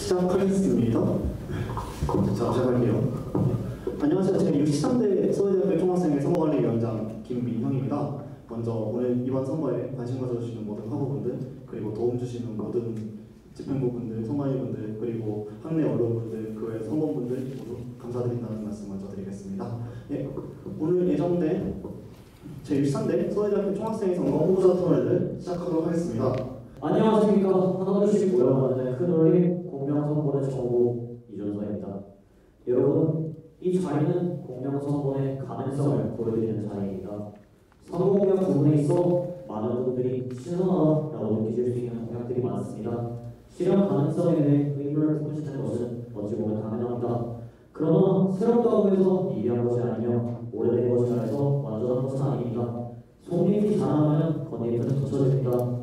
시작하겠습니다. 자, 시작할게요. 안녕하세요. 제가 63대 서울대학교 총학생회 선거관리위원장 김민형입니다. 먼저 오늘 이번 선거에 관심 가져주시는 모든 학우분들, 그리고 도움 주시는 모든 집행부분들, 선관위분들, 그리고 학내 언론분들, 그 외 선거분들 모두 감사드린다는 말씀 먼저 드리겠습니다. 예, 오늘 예정된 제63대 서울대학교 총학생회 선거 후보자 토론회를 시작하도록 하겠습니다. 안녕하십니까. 하나둘씩 모여가는 큰올림 공명선거의 정보 이준서입니다. 여러분, 이 자리는 공명선거의 가능성을 보여드리는 자리입니다. 선거공약 부분에 있어 많은 분들이 신선하다고 느끼실 수 있는 공약들이 많습니다. 실현 가능성에 대해 의문을 품으시는 것은 어찌 보면 당연합니다. 그러나 새롭다고 해서 미비한 것이 아니며 오래된 것이라 해서 완전한 것은 아닙니다. 속잎이 자라나면 겉잎은 젖혀집니다.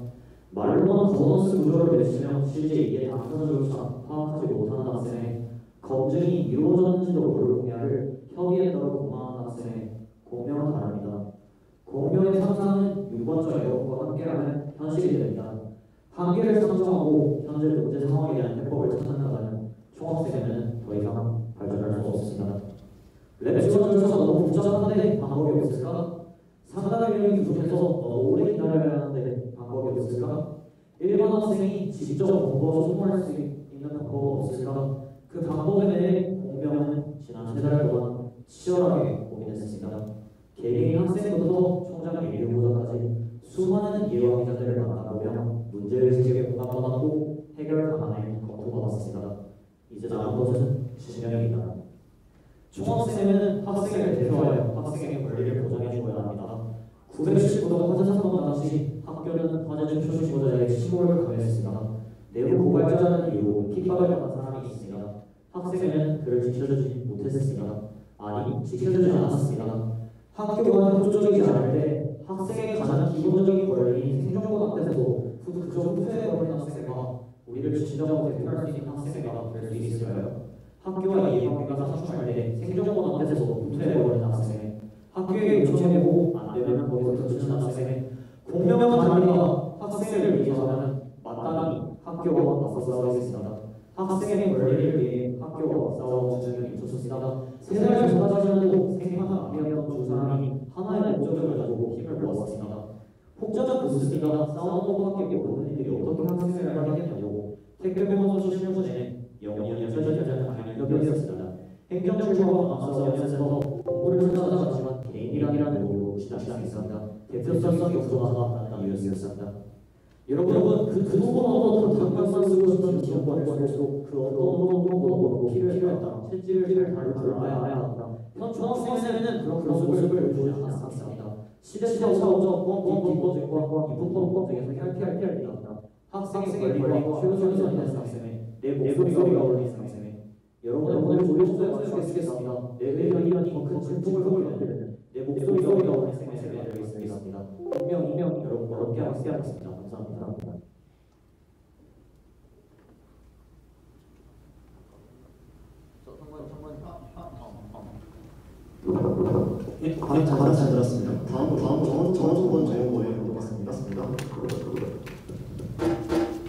말로만 거버넌스 구조를 외치며 실제 이게 당사자조차 파악하지 못하는 학생에 검증이 이루어졌는지도 모를 공약을 협의에 따라 고마운 학생에 공명은 다릅니다. 공명의 상상은 유권자 여론과 함께하는 현실이 됩니다. 한계를 상정하고 현재 문제 상황에 대한 해법을 찾는다면 총학생회는 더 이상 발전할 수 없습니다. 랩 지원 절차가 너무 복잡한데 방법이 없을까? 상담 인력이 부족해서 너무 오래 기다려야 하는데 방법이 없을까? 일반 학생이 직접 공부하고 소통할 수 있는 방법은 없을까? 그 방법에 대해 공명은 지난 3달 동안 치열하게 고민했습니다. 개개인 학생부터 총장 예비후보자까지 수많은 예와 기자들을 만나보며 문제의식에 공감받았고 해결 방안을 검토받았습니다. 이제 남은 것은 실행입니다. 총학생회는 학생을 대표하여 학생의 권리를 보장해 주어야 합니다. 919도 화재 사건 당시 학교는 화재 표시보자의 신고를 강요했습니다. 내부 고발자라는 이유로 핍박을 받은 사람이 있습니다. 학생회는 그를 지켜주지 못했습니다. 아니, 지켜주지 않았습니다. 학교가 협조적이지 않을 때 학생의 가장 기본적인 권리인 생존권 앞에서도 그저 후퇴해버린 학생회가 우리를 진정으로 대표할 수 있는 학생회가 될 수 있을까요? 학교와 이해관계가 상충할 때 생존권 앞에서도 후퇴해버린 학생회, 학교에 요청해보고 안되면 거기서 던지는 학생회, 공명은 다릅니다. 학생을 위해서는 마땅히 학교와 맞서 싸우겠습니다. 학생의 권리를 위해 학교와 싸워 주장이 있었습니다. 3살 전까지는 생판 아니었던 두 사람이 하나의 목적을 가지고 힘을 모았습니다. 혹자적 부수입니다. 싸우는 것밖에 모르는 이들이 어떻게 학생을 하겠냐고 택배병원서 실무진에 영원히 펼쳐지지 않은 방향이었습니다. 행정출처와 감사원에서 공부를 찾아갔지만 개인이라는 이유로 시작했습니다. 대표성이 없어서가 이유였습니다. 여러분, 그동안 단가만 쓰고 싶은 지원권을 쓸수록 그 어떤 것보다 필요했다. 체질을 잘 다룰 줄 알아야 한다. 현 중학생에는 그런 모습을 보여주지 않았습니다. 시대적 사고적 뻔뻔뻔뻔과 이분법법 등에서 탈피할 때입니다. 학생의 권리와 최우선이 되는 학생회, 내 목소리가 울리는 학생회. 여러분의 조력수에 맞추겠습니다. 내 의견이 더 큰 진품을 만드는 내 목소리가 울리는 학생회를 되겠습니다. 분명 여러분과 함께 하겠습니다. 감사합니다. 예, 발언 잘 들었습니다. 다음 정원 정보에 보겠습니다.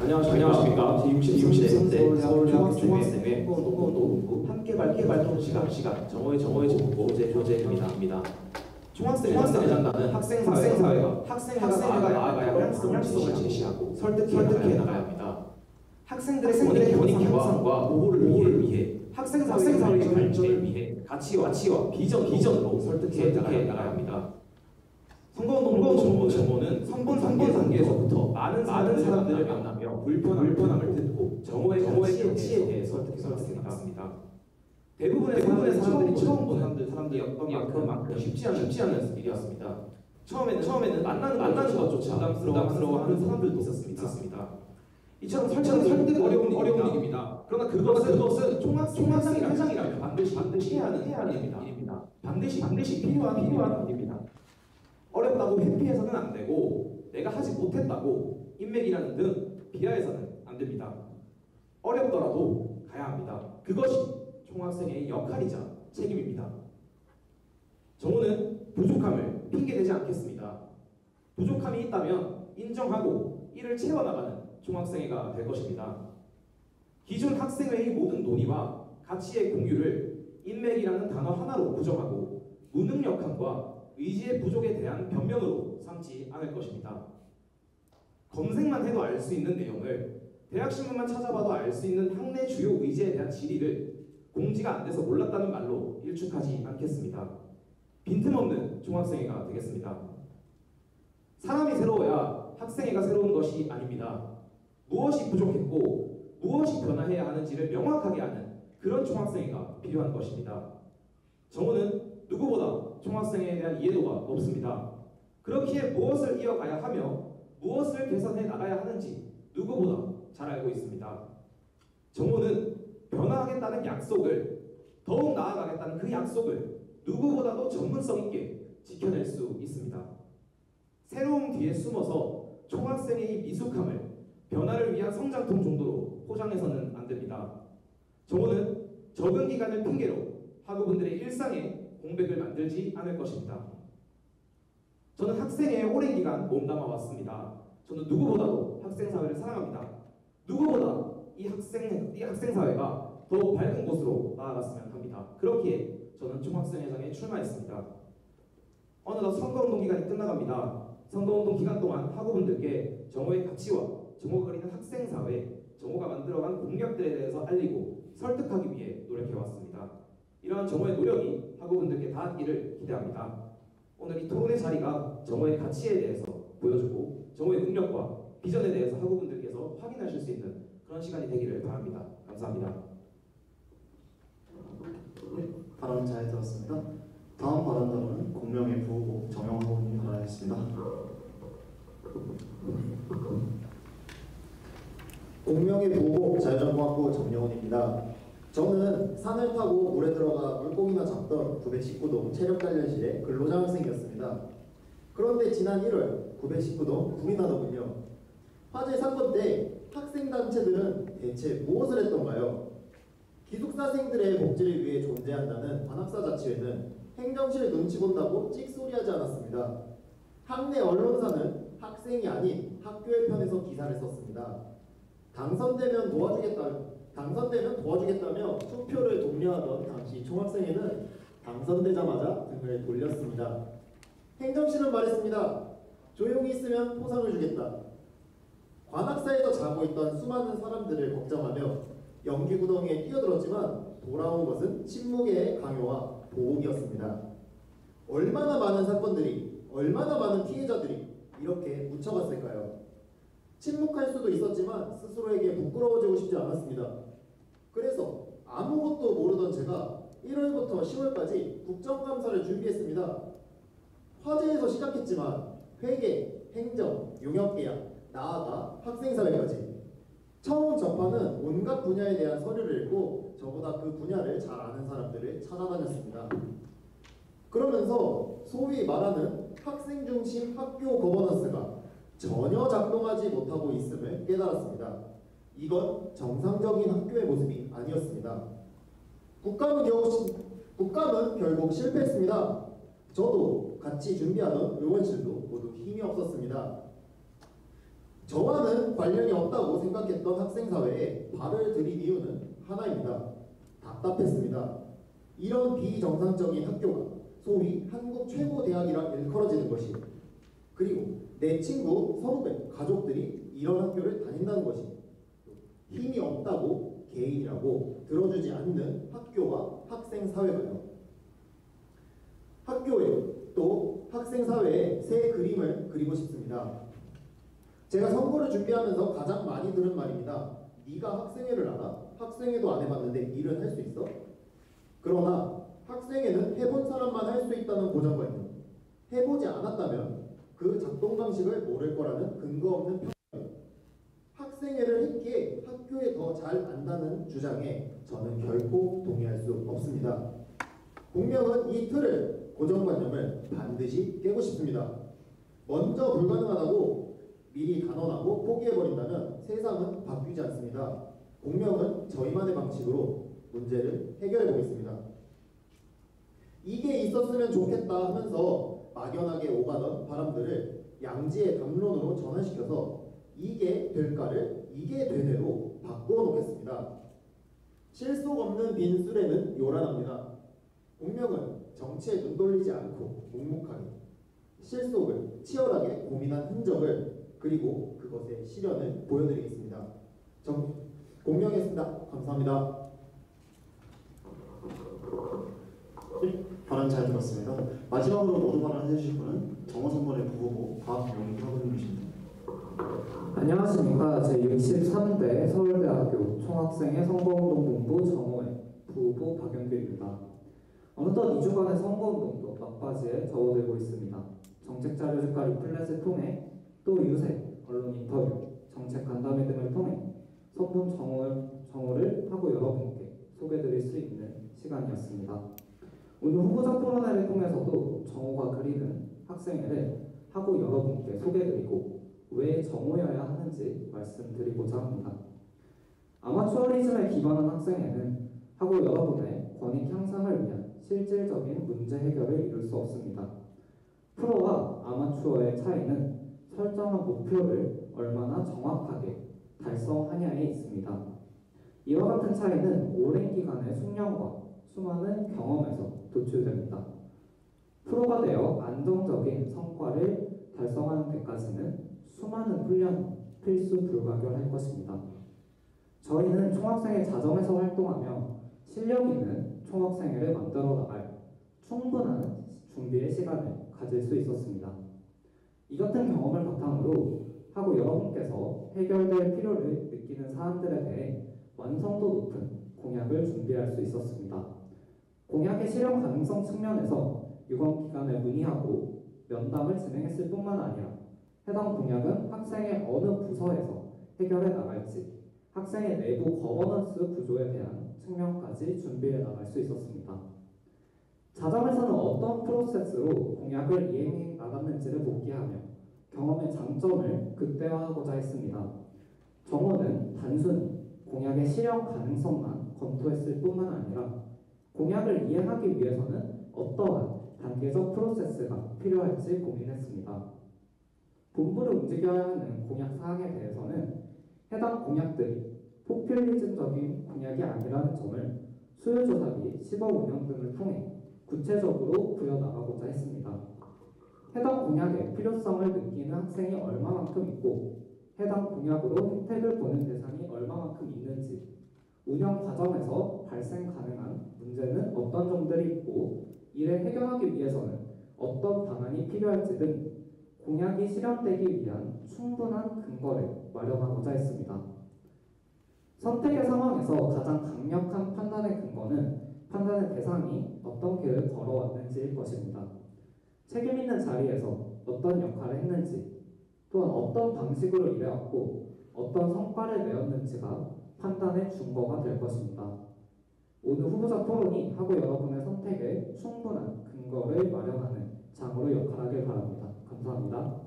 안녕하십니까. 제63대 서울대학교 총학생회 선거노동부 함께 발표 시간 정오의 정보 조재입니다. 총학생회 장단은 학생사회가 나아가야 방향성을 제시하고 설득해 나가야 합니다. 학생들의 권익 개방과 보호를 위해 학생사회의 발전을 위해 가치와 비전으로 설득해 나가야 합니다. 선거운동 정모는 선거 단계에서부터 많은 사람들을 만나며 불편함을 듣고 정오의 가치에 대해 설득했습니다. 대부분의 사람들이 처음 보는 사람들이었던 만큼 쉽지 않은 일이었습니다. 처음에는 만나는 것조차 부담스러워하는 사람들도 있었습니다. 이처럼 설득 어려운 일입니다. 그러나 그것은 총학생회 회장이라면 반드시 해야 하는 일입니다. 반드시 필요한 일입니다. 어렵다고 회피해서는 안 되고 내가 하지 못했다고 인맥이라는 등 비하해서는 안 됩니다. 어렵더라도 가야 합니다. 그것이 총학생회의 역할이자 책임입니다. 정오는 부족함을 핑계대지 않겠습니다. 부족함이 있다면 인정하고 이를 채워나가는 총학생회가 될 것입니다. 기존 학생회의 모든 논의와 가치의 공유를 인맥이라는 단어 하나로 부정하고 무능력함과 의지의 부족에 대한 변명으로 삼지 않을 것입니다. 검색만 해도 알 수 있는 내용을 대학신문만 찾아봐도 알 수 있는 학내 주요 의제에 대한 질의를 공지가 안 돼서 몰랐다는 말로 일축하지 않겠습니다. 빈틈없는 총학생회가 되겠습니다. 사람이 새로워야 학생회가 새로운 것이 아닙니다. 무엇이 부족했고 무엇이 변화해야 하는지를 명확하게 아는 그런 총학생회가 필요한 것입니다. 정호는 누구보다 총학생회에 대한 이해도가 높습니다. 그렇기에 무엇을 이어가야 하며 무엇을 개선해 나가야 하는지 누구보다 잘 알고 있습니다. 정호는 변화하겠다는 약속을, 더욱 나아가겠다는 그 약속을 누구보다도 전문성 있게 지켜낼 수 있습니다. 새로움 뒤에 숨어서 총학생의 미숙함을 변화를 위한 성장통 정도로 포장해서는 안 됩니다. 정호는 적응 기간을 핑계로 학우분들의 일상에 공백을 만들지 않을 것입니다. 저는 학생회에 오랜 기간 몸담아 왔습니다. 저는 누구보다도 학생사회를 사랑합니다. 누구보다 이 학생사회가 더욱 밝은 곳으로 나아갔으면 합니다. 그렇기에 저는 총학생회장에 출마했습니다. 어느덧 선거운동 기간이 끝나갑니다. 선거운동 기간 동안 학우분들께 정호의 가치와 정호가 그리는 학생사회, 정호가 만들어간 공약들에 대해서 알리고 설득하기 위해 노력해왔습니다. 이러한 정호의 노력이 학우분들께 닿기를 기대합니다. 오늘 이 토론의 자리가 정호의 가치에 대해서 보여주고 정호의 능력과 비전에 대해서 학우분들께서 확인하실 수 있는 그런 시간이 되기를 바랍니다. 감사합니다. 발언 잘 들었습니다. 다음 발언자는 공명의 부호고 정영학원님 발언하겠습니다. 공명의 부호고 자연과학부 정영훈입니다. 저는 산을 타고 물에 들어가 물고기나 잡던 919동 체력단련실의 근로장학생이었습니다. 그런데 지난 1월 919동 불이 나더군요. 화재 사건 때 학생단체들은 대체 무엇을 했던가요? 기숙사생들의 복지를 위해 존재한다는 관학사자치회는 행정실 눈치 본다고 찍소리하지 않았습니다. 학내 언론사는 학생이 아닌 학교의 편에서 기사를 썼습니다. 당선되면 도와주겠다며 투표를 독려하던 당시 총학생회는 당선되자마자 등을 돌렸습니다. 행정실은 말했습니다. 조용히 있으면 포상을 주겠다. 관악사에서 자고 있던 수많은 사람들을 걱정하며 연기구덩이에 뛰어들었지만 돌아온 것은 침묵의 강요와 보복이었습니다. 얼마나 많은 사건들이, 얼마나 많은 피해자들이 이렇게 묻혀갔을까요? 침묵할 수도 있었지만 스스로에게 부끄러워지고 싶지 않았습니다. 그래서 아무것도 모르던 제가 1월부터 10월까지 국정감사를 준비했습니다. 화재에서 시작했지만 회계, 행정, 용역계약, 나아가 학생사회까지 처음 접하는 온갖 분야에 대한 서류를 읽고 저보다 그 분야를 잘 아는 사람들을 찾아다녔습니다. 그러면서 소위 말하는 학생 중심 학교 거버넌스가 전혀 작동하지 못하고 있음을 깨달았습니다. 이건 정상적인 학교의 모습이 아니었습니다. 국감은 결국 실패했습니다. 저도 같이 준비하던 의원실도 모두 힘이 없었습니다. 저와는 관련이 없다고 생각했던 학생사회에 발을 들인 이유는 하나입니다. 답답했습니다. 이런 비정상적인 학교가 소위 한국 최고 대학이라 일컬어지는 것이, 그리고 내 친구, 선후배, 가족들이 이런 학교를 다닌다는 것이 힘이 없다고 개인이라고 들어주지 않는 학교와 학생사회가요. 학교에 또 학생사회에 새 그림을 그리고 싶습니다. 제가 선거를 준비하면서 가장 많이 들은 말입니다. 네가 학생회를 알아? 학생회도 안 해봤는데 일은 할 수 있어? 그러나 학생회는 해본 사람만 할 수 있다는 고정관념, 해보지 않았다면 그 작동 방식을 모를 거라는 근거 없는 편견, 학생회를 했기에 학교에 더 잘 안다는 주장에 저는 결코 동의할 수 없습니다. 공명은 이 틀을, 고정관념을 반드시 깨고 싶습니다. 먼저 불가능하다고 미리 단언하고 포기해버린다면 세상은 바뀌지 않습니다. 공명은 저희만의 방식으로 문제를 해결해 보겠습니다. 이게 있었으면 좋겠다 하면서 막연하게 오가던 바람들을 양지의 담론으로 전환시켜서 이게 될까를 이게 되네로 바꿔놓겠습니다. 실속 없는 빈수레는 요란합니다. 공명은 정치에 눈 돌리지 않고 묵묵하게 실속을 치열하게 고민한 흔적을 그리고 그것의 실현을 보여드리겠습니다. 공명했습니다. 감사합니다. 네, 발언 잘 들었습니다. 마지막으로 모두 발언 해주실 분은 정호선번의 부후보 박용희님이십니다. 안녕하십니까. 제63대 서울대학교 총학생회 선거운동본부 정호회 부후보 박영규입니다. 어느덧 2주간의 선거운동도 막바지에 접어들고 있습니다. 정책자료집과 리플렛을 통해 또 유세, 언론 인터뷰, 정책 간담회 등을 통해 선본 정호를 하고 여러분께 소개드릴 수 있는 시간이었습니다. 오늘 후보자 토론회를 통해서도 정호가 그리는 학생회를 하고 여러분께 소개드리고 왜 정호여야 하는지 말씀드리고자 합니다. 아마추어리즘에 기반한 학생회는 하고 여러분의 권익 향상을 위한 실질적인 문제 해결을 이룰 수 없습니다. 프로와 아마추어의 차이는 설정한 목표를 얼마나 정확하게 달성하냐에 있습니다. 이와 같은 차이는 오랜 기간의 숙련과 수많은 경험에서 도출됩니다. 프로가 되어 안정적인 성과를 달성하는 데까지는 수많은 훈련이 필수 불가결할 것입니다. 저희는 총학생회 자정에서 활동하며 실력 있는 총학생회를 만들어 나갈 충분한 준비의 시간을 가질 수 있었습니다. 이 같은 경험을 바탕으로 하고 여러분께서 해결될 필요를 느끼는 사안들에 대해 완성도 높은 공약을 준비할 수 있었습니다. 공약의 실현 가능성 측면에서 유권기관을 문의하고 면담을 진행했을 뿐만 아니라 해당 공약은 학생의 어느 부서에서 해결해 나갈지 학생의 내부 거버넌스 구조에 대한 측면까지 준비해 나갈 수 있었습니다. 자정에서는 어떤 프로세스로 공약을 이행해 나갔는지를 복기하며 경험의 장점을 극대화하고자 했습니다. 정호는 단순히 공약의 실현 가능성만 검토했을 뿐만 아니라 공약을 이행하기 위해서는 어떠한 단계적 프로세스가 필요할지 고민했습니다. 본부를 움직여야 하는 공약 사항에 대해서는 해당 공약들이 포퓰리즘적인 공약이 아니라는 점을 수요조사 및 시범 운영 등을 통해 구체적으로 부여나가고자 했습니다. 해당 공약의 필요성을 느끼는 학생이 얼마만큼 있고 해당 공약으로 혜택을 보는 대상이 얼마만큼 있는지 운영 과정에서 발생 가능한 문제는 어떤 점들이 있고 이를 해결하기 위해서는 어떤 방안이 필요할지 등 공약이 실현되기 위한 충분한 근거를 마련하고자 했습니다. 선택의 상황에서 가장 강력한 판단의 근거는 판단의 대상이 어떤 길을 걸어왔는지일 것입니다. 책임 있는 자리에서 어떤 역할을 했는지 또한 어떤 방식으로 일해왔고 어떤 성과를 내었는지가 판단의 준거가 될 것입니다. 오늘 후보자 토론이 하고 여러분의 선택에 충분한 근거를 마련하는 장으로 역할하길 바랍니다. 감사합니다.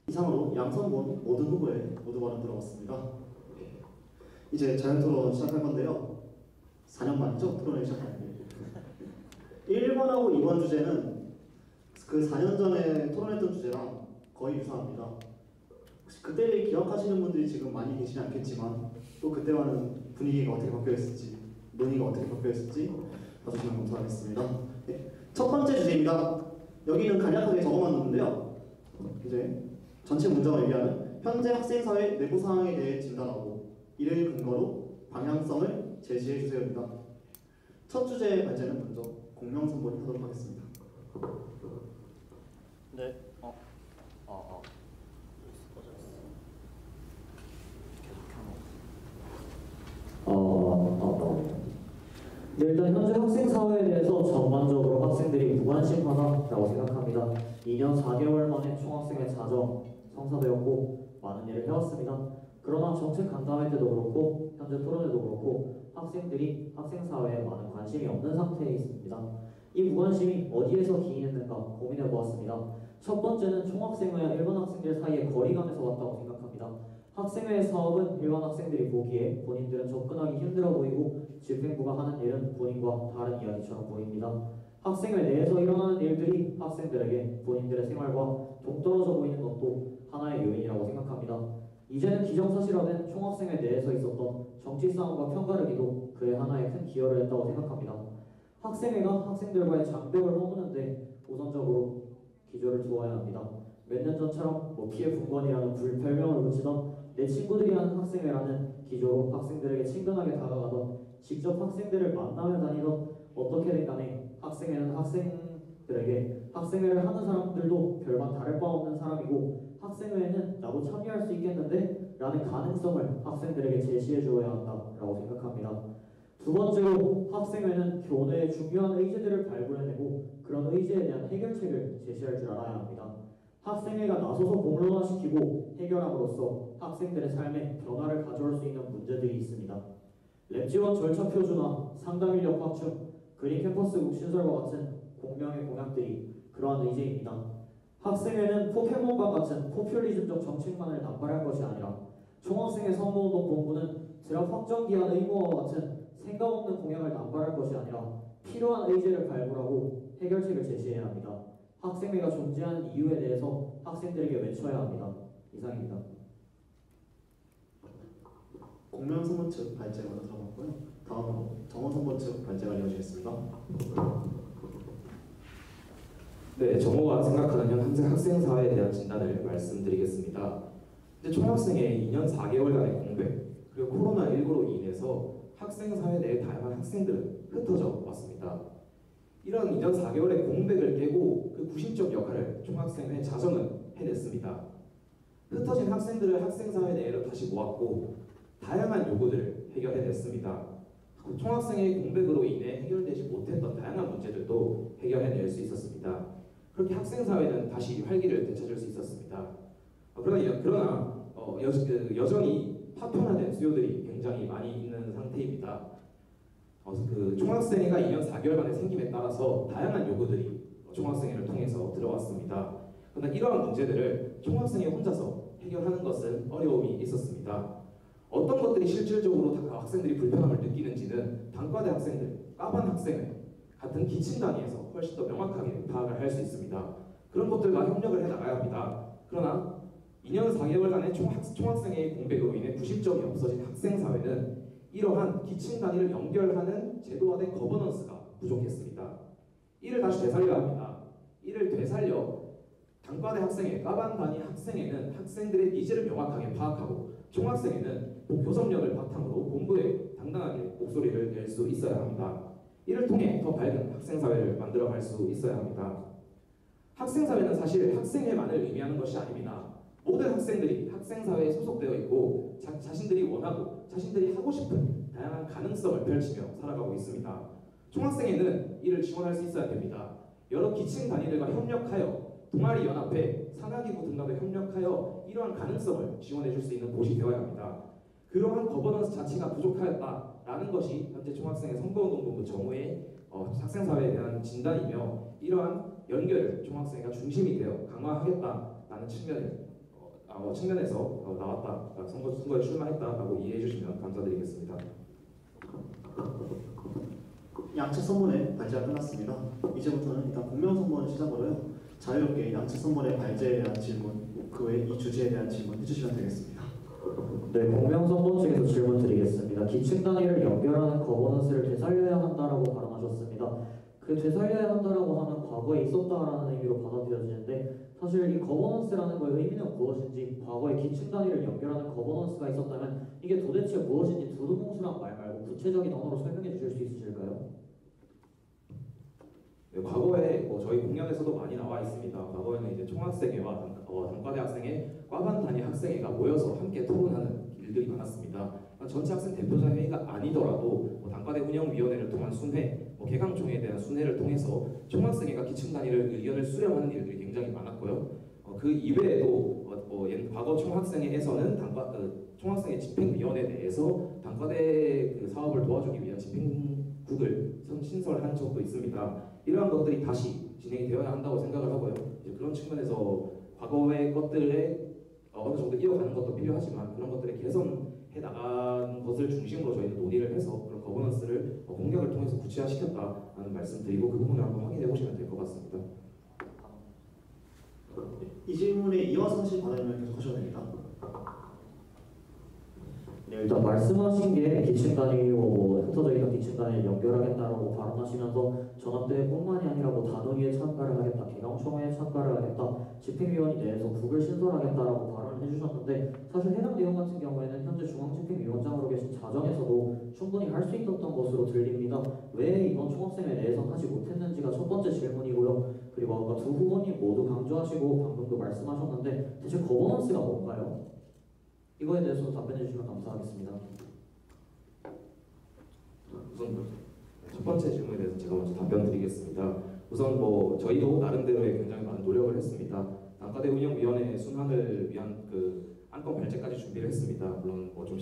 이상으로 양선본 모든 후보에 모두 발언 들어봤습니다. 이제 자유토론 시작할 건데요. 4년 만이죠? 토론을 시작하는 게. 1번하고 2번 주제는 그 4년 전에 토론했던 주제랑 거의 유사합니다. 혹시 그때를 기억하시는 분들이 지금 많이 계시지 않겠지만 또 그때와는 분위기가 어떻게 바뀌었을지 논의가 어떻게 바뀌었을지 봐주시면 감사하겠습니다. 네. 첫 번째 주제입니다. 여기는 간략하게 적어만 뒀는데요. 이제 전체 문장을 얘기하는 현재 학생사회 내부 상황에 대해 진단하고 이를 근거로 방향성을 제시해 주세요입니다. 첫 주제의 발제는 먼저 공명선본이 하도록 하겠습니다. 네. 일단 현재 학생 사회에 대해서 전반적으로 학생들이 무관심하다라고 생각합니다. 2년 4개월 만에 총학생회 자정 성사되었고 많은 일을 해왔습니다. 그러나 정책 간담회 때도 그렇고 현재 토론회도 그렇고 학생들이 학생 사회에 많은 관심이 없는 상태에 있습니다. 이 무관심이 어디에서 기인했는가 고민해 보았습니다. 첫 번째는 총학생회와 일반 학생들 사이의 거리감에서 왔다고 생각합니다. 학생회 사업은 일반 학생들이 보기에 본인들은 접근하기 힘들어 보이고 집행부가 하는 일은 본인과 다른 이야기처럼 보입니다. 학생회 내에서 일어나는 일들이 학생들에게 본인들의 생활과 동떨어져 보이는 것도 하나의 요인이라고 생각합니다. 이제는 기정사실화된 총학생회 내에서 있었던 정치 싸움과 편가르기도 그의 하나의 큰 기여를 했다고 생각합니다. 학생회가 학생들과의 장벽을 허무는데 우선적으로 기조를 두어야 합니다. 몇 년 전처럼 피해 분권이라는 불별명을 붙이던 내 친구들이 하는 학생회라는 기조로 학생들에게 친근하게 다가가던 직접 학생들을 만나며 다니던 어떻게든 간에 학생회는 학생들에게 학생회를 하는 사람들도 별반 다를 바 없는 사람이고 학생회에는 나도 참여할 수 있겠는데? 라는 가능성을 학생들에게 제시해 주어야 한다라고 생각합니다. 두 번째로 학생회는 교내의 중요한 의제들을 발굴해내고 그런 의제에 대한 해결책을 제시할 줄 알아야 합니다. 학생회가 나서서 공론화시키고 해결함으로써 학생들의 삶에 변화를 가져올 수 있는 문제들이 있습니다. 랩 지원 절차 표준화, 상담 인력 확충, 그린 캠퍼스 국신설과 같은 공명의 공약들이 그러한 의제입니다. 학생회는 포켓몬과 같은 포퓰리즘적 정책만을 남발할 것이 아니라 총학생회 선거운동 본부는 드랍 확정기한 의무화와 같은 생각 없는 공약을 남발할 것이 아니라 필요한 의제를 발굴하고 해결책을 제시해야 합니다. 학생회가 존재하는 이유에 대해서 학생들에게 외쳐야 합니다. 이상입니다. 공명선거 측 발제가 먼저 들어갔고요. 다음으로 정원선거 측 발제가 이어지겠습니다. 네, 정호가 생각하는 현 학생사회에 대한 진단을 말씀드리겠습니다. 이제 총학생의 2년 4개월간의 공백, 그리고 코로나19로 인해서 학생사회 내의 다양한 학생들은 흩어져 왔습니다. 이런 2년 4개월의 공백을 깨고 그 구심적 역할을 총학생회 자정은 해냈습니다. 흩어진 학생들을 학생사회 내로 다시 모았고 다양한 요구들을 해결해냈습니다. 총학생의 공백으로 인해 해결되지 못했던 다양한 문제들도 해결해낼 수 있었습니다. 그렇게 학생사회는 다시 활기를 되찾을 수 있었습니다. 그러나 여전히 파편화된 수요들이 굉장히 많이 있는 상태입니다. 총학생회가 2년 4개월간의 생김에 따라서 다양한 요구들이 총학생회를 통해서 들어왔습니다. 그러나 이러한 문제들을 총학생회 혼자서 해결하는 것은 어려움이 있었습니다. 어떤 것들이 실질적으로 학생들이 불편함을 느끼는지는 단과대 학생들, 까반 학생회 같은 기침 단위에서 훨씬 더 명확하게 파악을 할 수 있습니다. 그런 것들과 협력을 해나가야 합니다. 그러나 2년 4개월간의 총학생회의 공백으로 인해 구심점이 없어진 학생사회는 이러한 기침 단위를 연결하는 제도화된 거버넌스가 부족했습니다. 이를 다시 되살려야 합니다. 이를 되살려 단과대 학생회, 까반 단위 학생회는 학생들의 니즈를 명확하게 파악하고 총학생회는 교섭력을 바탕으로 본부에 당당하게 목소리를 낼 수 있어야 합니다. 이를 통해 더 밝은 학생사회를 만들어갈 수 있어야 합니다. 학생사회는 사실 학생회만을 의미하는 것이 아닙니다. 모든 학생들이 학생사회에 소속되어 있고 자신들이 원하고 자신들이 하고 싶은 다양한 가능성을 펼치며 살아가고 있습니다. 총학생회는 이를 지원할 수 있어야 됩니다. 여러 기층 단위들과 협력하여 동아리 연합회, 산하기구 등과 협력하여 이러한 가능성을 지원해 줄 수 있는 곳이 되어야 합니다. 그러한 거버넌스 자체가 부족하다라는 것이 현재 총학생회 선거운동본부 정오의 학생사회에 대한 진단이며 이러한 연결을 총학생회가 중심이 되어 강화하겠다라는 측면에서 나왔다, 선거에 출마했다라고 이해해 주시면 감사드리겠습니다. 양측 선문의 발제가 끝났습니다. 이제부터는 일단 공명선문을 시작으로요. 자유롭게 양측 선문의 발제에 대한 질문, 그 외 이 주제에 대한 질문 해주시면 되겠습니다. 네, 공명선본 측에서 질문 드리겠습니다. 기층 단위를 연결하는 거버넌스를 되살려야 한다라고 발언하셨습니다. 그 되살려야 한다라고 하면 과거에 있었다라는 의미로 받아들여지는데 사실 이 거버넌스라는 거의 의미는 무엇인지 과거에 기층 단위를 연결하는 거버넌스가 있었다면 이게 도대체 무엇인지 두루뭉술한 말 말고 구체적인 언어로 설명해 주실 수 있으실까요? 네, 과거에 저희 공약에서도 많이 나와 있습니다. 과거에는 이제 총학생회와 단과대 학생회, 과반 단위 학생회가 모여서 함께 토론하는 일들이 많았습니다. 전체 학생 대표자 회의가 아니더라도 단과대 운영위원회를 통한 순회, 개강총회에 대한 순회를 통해서 총학생회가 기층 단위를 의견을 수렴하는 일들이 굉장히 많았고요. 그 이외에도 과거 총학생회에서는 총학생회 집행위원회 내에서 단과대 사업을 도와주기 위한 집행국을 신설한 적도 있습니다. 이러한 것들이 다시 진행이 되어야 한다고 생각을 하고요. 이제 그런 측면에서 과거의 것들에 어느 정도 이어가는 것도 필요하지만 그런 것들을 개선해 나가는 것을 중심으로 저희는 논의를 해서 그런 거버넌스를 공약을 통해서 구체화시켰다는 말씀드리고 그 부분을 한번 확인해 보시면 될 것 같습니다. 이 질문에 이화선 씨 받으면 계속 하셔도 됩니다. 네, 일단 말씀하신 게 기층 단위로 뭐 흩어져 있는 기층 단위를 연결하겠다라고 발언하시면서 전업 때뿐만이 아니라 뭐 단원위에 참가를 하겠다, 개강총회에 참가를 하겠다, 집행위원회 내에서 국을 신설하겠다라고 발언을 해주셨는데 사실 해당 내용 같은 경우에는 현재 중앙집행위원장으로 계신 자정에서도 충분히 할 수 있었던 것으로 들립니다. 왜 이번 총학생회 내에서 하지 못했는지가 첫 번째 질문이고요. 그리고 아까 두 후보님 모두 강조하시고 방금도 말씀하셨는데 대체 거버넌스가 뭔가요? 이거에 대해서 답변해 주시면 감사하겠습니다. 우선 첫 번째 질문에 대해서 제가 먼저 답변드리겠습니다. 우선 뭐 저희도 나름대로의 굉장히 많은 노력을 했습니다. 단과대 운영위원회 순환을 위한 그 안건 발제까지 준비를 했습니다. 물론 뭐 좀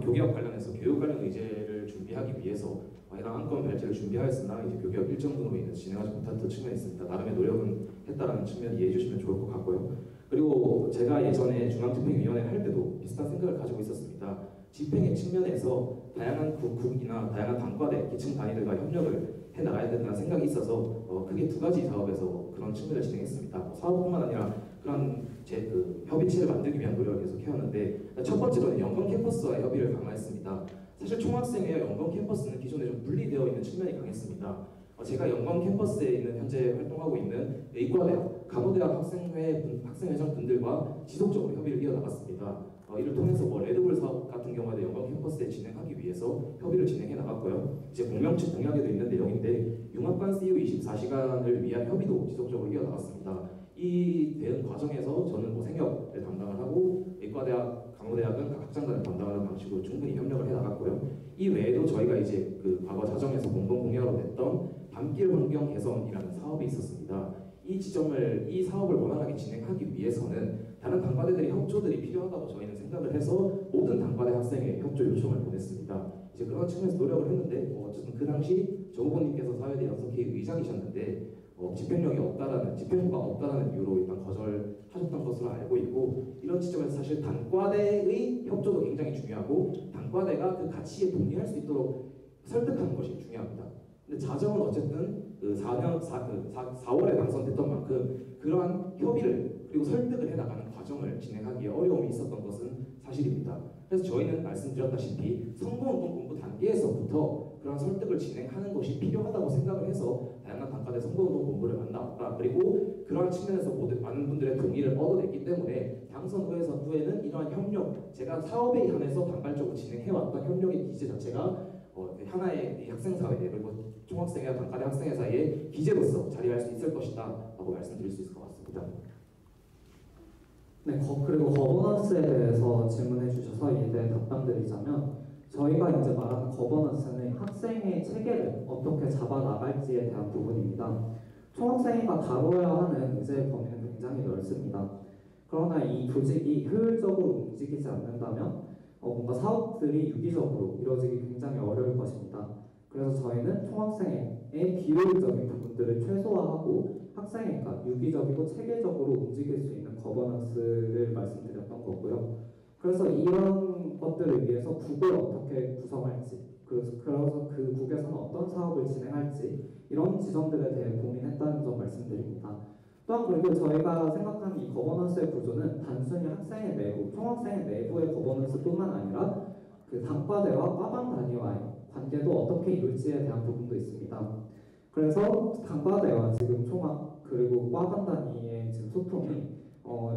교개혁 관련해서 교육 관련 의제를 준비하기 위해서 해당 안건 발제를 준비하였으나 이제 교개혁 일정 등으로 인해서 진행하지 못한 측면이 있습니다. 나름의 노력은 했다라는 측면 이해해 주시면 좋을 것 같고요. 그리고 제가 예전에 중앙집행위원회 할 때도 비슷한 생각을 가지고 있었습니다. 집행의 측면에서 다양한 국이나 다양한 단과대, 기층 단위들과 협력을 해나가야 된다는 생각이 있어서 크게 두 가지 사업에서 그런 측면을 진행했습니다. 뭐 사업뿐만 아니라 그런 협의체를 만들기 위한 노력을 계속 해왔는데 첫 번째로는 연관 캠퍼스와의 협의를 강화했습니다. 사실 총학생회와 연관 캠퍼스는 기존에 좀 분리되어 있는 측면이 강했습니다. 제가 연관 캠퍼스에 있는 현재 활동하고 있는 의과대학, 간호대학 학생회장 분들과 지속적으로 협의를 이어나갔습니다. 이를 통해서 뭐 레드불 사업 같은 경우에도 연관 캠퍼스에 진행하기 위해서 협의를 진행해 나갔고요. 이제 공명측 공약에도 있는 내용인데 융합관 CU 24시간을 위한 협의도 지속적으로 이어나갔습니다. 이 대응 과정에서 저는 뭐 생협을 담당을 하고 의과대학, 간호대학은 각 학장단을 담당하는 방식으로 충분히 협력을 해 나갔고요. 이 외에도 저희가 이제 그 과거 자정에서 공동 공약으로 냈던 밤길 환경 개선이라는 사업이 있었습니다. 이 사업을 원활하게 진행하기 위해서는 다른 단과대들의 협조들이 필요하다고 저희는 생각을 해서 모든 단과대 학생의 협조 요청을 보냈습니다. 이제 그런 측면에서 노력을 했는데 어쨌든 그 당시 정 후보님께서 사회대 연석회의 의장이셨는데 집행부가 없다라는 이유로 일단 거절하셨던 것으로 알고 있고 이런 지점에서 사실 단과대의 협조도 굉장히 중요하고 단과대가 그 가치에 동의할 수 있도록 설득하는 것이 중요합니다. 근데 자정은 어쨌든 그 4월에 당선됐던 만큼 그러한 협의를 그리고 설득을 해나가는 과정을 진행하기에 어려움이 있었던 것은 사실입니다. 그래서 저희는 말씀드렸다시피 선거운동 본부 단계에서부터 그런 설득을 진행하는 것이 필요하다고 생각을 해서 다양한 단과대 선거운동 본부를 만나왔다. 그리고 그러한 측면에서 많은 분들의 동의를 얻어냈기 때문에 당선 후에는 이러한 협력, 제가 사업에 한해서 단발적으로 진행해왔던 협력의 기제 자체가 하나의 학생사회 그리고 총학생회와 단과대 학생회 사이의 기제로서 자리할 수 있을 것이다 라고 말씀드릴 수 있을 것 같습니다. 네, 그리고 거버넌스에 대해서 질문해 주셔서 이에 대해 답변드리자면 저희가 이제 말하는 거버넌스는 학생의 체계를 어떻게 잡아나갈지에 대한 부분입니다. 총학생회가 다뤄야 하는 의제의 범위는 굉장히 넓습니다. 그러나 이 조직이 효율적으로 움직이지 않는다면 뭔가 사업들이 유기적으로 이루어지기 굉장히 어려울 것입니다. 그래서 저희는 총학생회의 비효율적인 부분들을 최소화하고 학생회가 유기적이고 체계적으로 움직일 수 있는 거버넌스를 말씀드렸던 거고요. 그래서 이런 것들을 위해서 국을 어떻게 구성할지, 그래서 그 국에서는 어떤 사업을 진행할지 이런 지점들에 대해 고민했다는 점 말씀드립니다. 또한 그리고 저희가 생각하는 이 거버넌스의 구조는 단순히 학생회 내부, 총학생회 내부의 거버넌스뿐만 아니라 그 단과대와 과반 단위와의 관계도 어떻게 이룰지에 대한 부분도 있습니다. 그래서 단과대와 지금 총학 그리고 과반 단위의 지금 소통이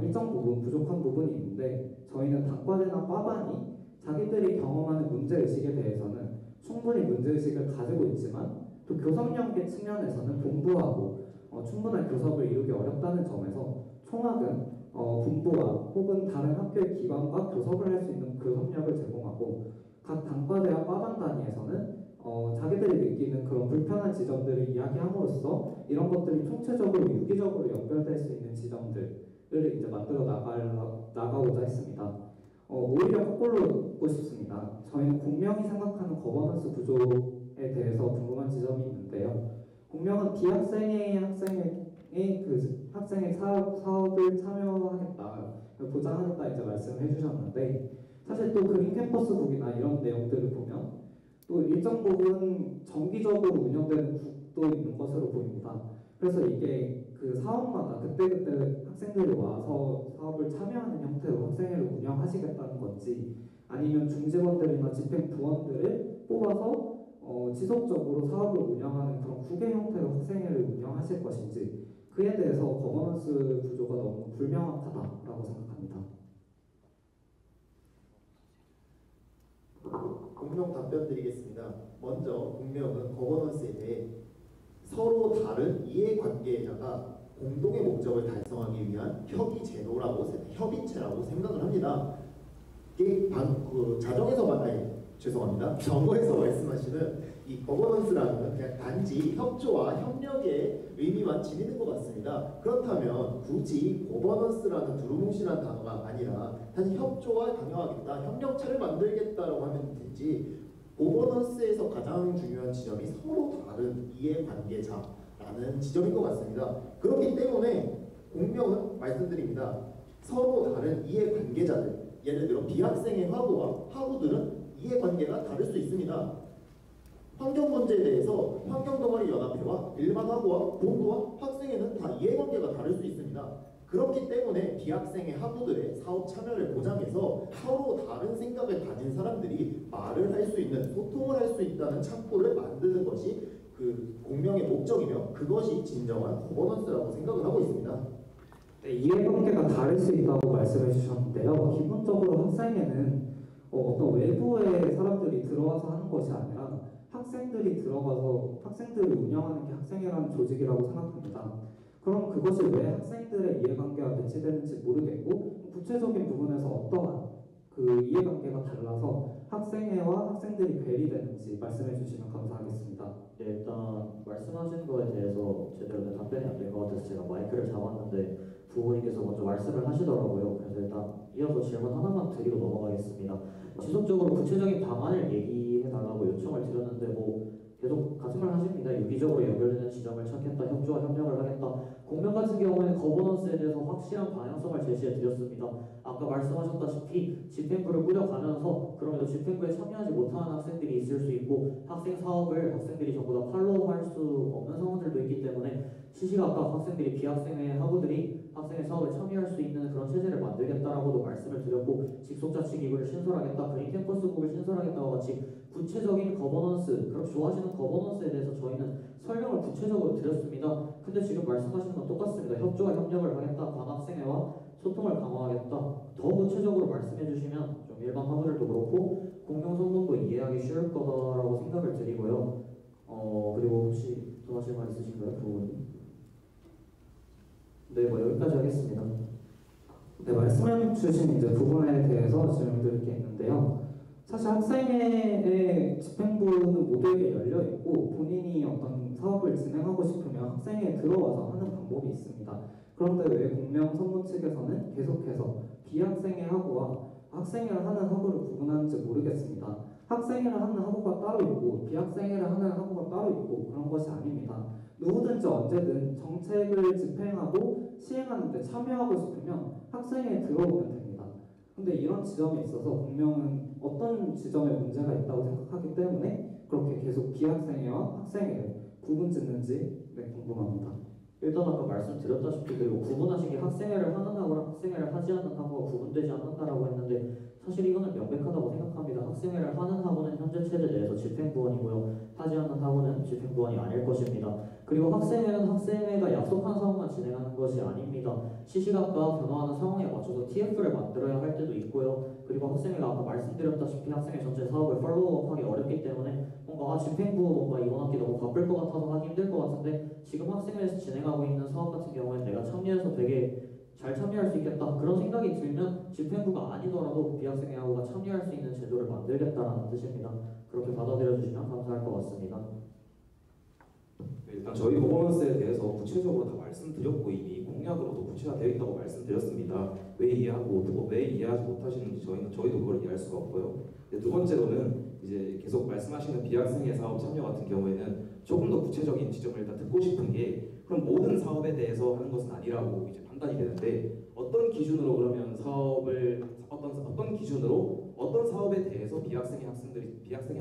일정 부분 부족한 부분이 있는데 저희는 단과대나 과반이 자기들이 경험하는 문제의식에 대해서는 충분히 문제의식을 가지고 있지만 또 교섭력의 측면에서는 본부하고 충분한 교섭을 이루기 어렵다는 점에서 총학은 본부와 혹은 다른 학교의 기관과 교섭을 할 수 있는 교섭력을 제공하고 각 단과대와 과반 단위에서는 자기들이 느끼는 그런 불편한 지점들을 이야기함으로써 이런 것들이 총체적으로 유기적으로 연결될 수 있는 지점들을 이제 만들어 나가고자 했습니다. 오히려 거꾸로 묻고 싶습니다. 저희는 공명이 생각하는 거버넌스 구조에 대해서 궁금한 지점이 있는데요. 공명은 비학생의 학생의 사업을 참여하겠다, 보장하겠다 이제 말씀을 해주셨는데 사실 또 그린 캠퍼스국이나 이런 내용들을 보면 또 일정 부분 정기적으로 운영되는 국도 있는 것으로 보입니다. 그래서 이게 그 사업마다 그때그때 학생들이 와서 사업을 참여하는 형태로 학생회를 운영하시겠다는 건지 아니면 중직원들이나 집행부원들을 뽑아서 지속적으로 사업을 운영하는 그런 국외 형태로 학생회를 운영하실 것인지 그에 대해서 거버넌스 구조가 너무 불명확하다라고 생각합니다. 공명 답변 드리겠습니다. 먼저 공명은 거버넌스에 대해 서로 다른 이해관계자가 공동의 목적을 달성하기 위한 협의체라고 생각을 합니다. 이게 정어에서 말씀하시는 이 거버넌스라는 그냥 단지 협조와 협력의 의미만 지니는 것 같습니다. 그렇다면 굳이 거버넌스라는 두루뭉실한 단어가 아니라 단지 협조와 강요하겠다, 협력체를 만들겠다라고 하면 되지, 거버넌스에서 가장 중요한 지점이 서로 다른 이해관계자라는 지점인 것 같습니다. 그렇기 때문에 공명은 말씀드립니다. 서로 다른 이해관계자들, 예를 들어 비학생의 학우와 학우들은 이해관계가 다를 수 있습니다. 환경 문제에 대해서 환경동아리연합회와 일반 학우와 본부와 학생회는 다 이해관계가 다를 수 있습니다. 그렇기 때문에 비학생의 학우들의 사업 참여를 보장해서 서로 다른 생각을 가진 사람들이 말을 할 수 있는, 소통을 할 수 있다는 창구를 만드는 것이 그 공명의 목적이며 그것이 진정한 거버넌스라고 생각을 하고 있습니다. 네, 이해관계가 다를 수 있다고 말씀해 주셨는데요. 기본적으로 학생회는 어떤 외부의 사람들이 들어와서 하는 것이 아니라 학생들이 들어가서 학생들을 운영하는 게 학생회라는 조직이라고 생각합니다. 그럼 그것이 왜 학생들의 이해관계와 배치되는지 모르겠고 구체적인 부분에서 어떠한 그 이해관계가 달라서 학생회와 학생들이 괴리되는지 말씀해 주시면 감사하겠습니다. 네, 일단 말씀하신 거에 대해서 제대로 된 답변이 안 된 것 같아서 제가 마이크를 잡았는데 부모님께서 먼저 말씀을 하시더라고요. 그래서 일단 이어서 질문 하나만 드리고 넘어가겠습니다. 지속적으로 구체적인 방안을 얘기해달라고 요청을 드렸는데 계속 같은 말 하십니다. 유기적으로 연결되는 지점을 찾겠다, 협조와 협력을 하겠다. 공명 같은 경우에는 거버넌스에 대해서 확실한 방향성을 제시해 드렸습니다. 아까 말씀하셨다시피 집행부를 꾸려가면서 그럼에도 집행부에 참여하지 못하는 학생들이 있을 수 있고 학생 사업을 학생들이 전부 다 팔로우할 수 없는 상황들도 있기 때문에 시시각각 학생들이 비학생의 학우들이 학생의 사업에 참여할 수 있는 그런 체제를 만들겠다라고도 말씀을 드렸고 직속자치 기구를 신설하겠다, 그린 캠퍼스국을 신설하겠다와 같이 구체적인 거버넌스, 그렇게 좋아하시는 거버넌스에 대해서 저희는 설명을 구체적으로 드렸습니다. 근데 지금 말씀하시는 건 똑같습니다. 협조와 협력을 하겠다, 관학생회와 소통을 강화하겠다. 더 구체적으로 말씀해 주시면 좀 일반 학우들도 그렇고 공명성분도 이해하기 쉬울 거라고 생각을 드리고요. 그리고 혹시 더 하실 말 있으신가요, 부모님? 네, 여기까지 하겠습니다. 네, 말씀해 주신 이제 부분에 대해서 질문드릴 게 있는데요. 사실 학생회의 집행부는 모두에게 열려 있고 본인이 어떤 사업을 진행하고 싶으면 학생회에 들어와서 하는 방법이 있습니다. 그런데 왜 공명 선무 측에서는 계속해서 비학생회 학우와 학생회를 하는 학우를 구분하는지 모르겠습니다. 학생회를 하는 학우가 따로 있고 비학생회를 하는 학우가 따로 있고 그런 것이 아닙니다. 누구든지 언제든 정책을 집행하고 시행하는 데 참여하고 싶으면 학생회에 들어오면 됩니다. 근데 이런 지점에 있어서 공명은 어떤 지점에 문제가 있다고 생각하기 때문에 그렇게 계속 비학생회와 학생회를 구분짓는지 궁금합니다. 일단 아까 말씀드렸다시피 그리고 구분하신 게 학생회를 하는 학우랑 학생회를 하지 않는 학우가 구분되지 않는다라고 했는데 사실 이거는 명백하다고 생각합니다. 학생회를 하는 학우는 현재 체제 내에서 집행부원이고요. 하지 않는 학우는 집행부원이 아닐 것입니다. 그리고 학생회는 학생회가 약속한 사업만 진행하는 것이 아닙니다. 시시각각 변화하는 상황에 맞춰서 TF를 만들어야 할 때도 있고요. 그리고 학생회가 아까 말씀드렸다시피 학생회 전체 사업을 팔로우업하기 어렵기 때문에 뭔가 집행부 이번 학기 너무 바쁠 것 같아서 하기 힘들 것 같은데 지금 학생회에서 진행하고 있는 사업 같은 경우에는 내가 참여해서 되게 잘 참여할 수 있겠다 그런 생각이 들면 집행부가 아니더라도 비학생회하고가 참여할 수 있는 제도를 만들겠다라는 뜻입니다. 그렇게 받아들여 주시면 감사할 것 같습니다. 네, 일단 저희 거버넌스에 대해서 구체적으로 다 말씀드렸고 이미 공약으로도 구체화되어 있다고 말씀드렸습니다. 왜 이해하고 왜 이해하지 못하시는지 저희도 그걸 이해할 수가 없고요. 두 번째로는 이제 계속 말씀하시는 비학생회 사업 참여 같은 경우에는 조금 더 구체적인 지점을 일단 듣고 싶은 게 그럼 모든 사업에 대해서 하는 것은 아니라고 이제 판단이 되는데 어떤 기준으로 그러면 사업을 어떤 기준으로 어떤 사업에 대해서 비학생의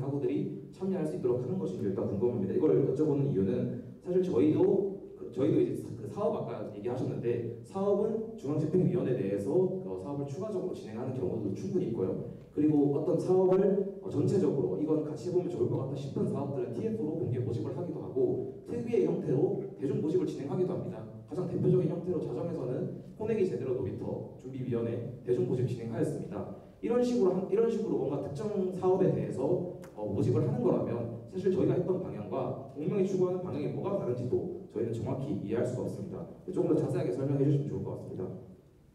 학우들이 참여할 수 있도록 하는 것인지 일단 궁금합니다. 이걸 여쭤보는 이유는 사실 저희도 저희도 이제 그 사업 아까 얘기하셨는데 사업은 중앙집행위원회 내에서 사업을 추가적으로 진행하는 경우도 충분히 있고요. 그리고 어떤 사업을 전체적으로 이건 같이 해보면 좋을 것 같다 싶은 사업들은 TF로 공개 모집을 하기도 하고 특유의 형태로 대중 모집을 진행하기도 합니다. 가장 대표적인 형태로 자정에서는 호내기 제대로 놀이터 준비위원회 대중 모집 진행하였습니다. 이런 식으로 뭔가 특정 사업에 대해서 모집을 하는 거라면 사실 저희가 했던 방향과 공명이 추구하는 방향이 뭐가 다른지도 저희는 정확히 이해할 수가 없습니다. 조금 더 자세하게 설명해 주시면 좋을 것 같습니다.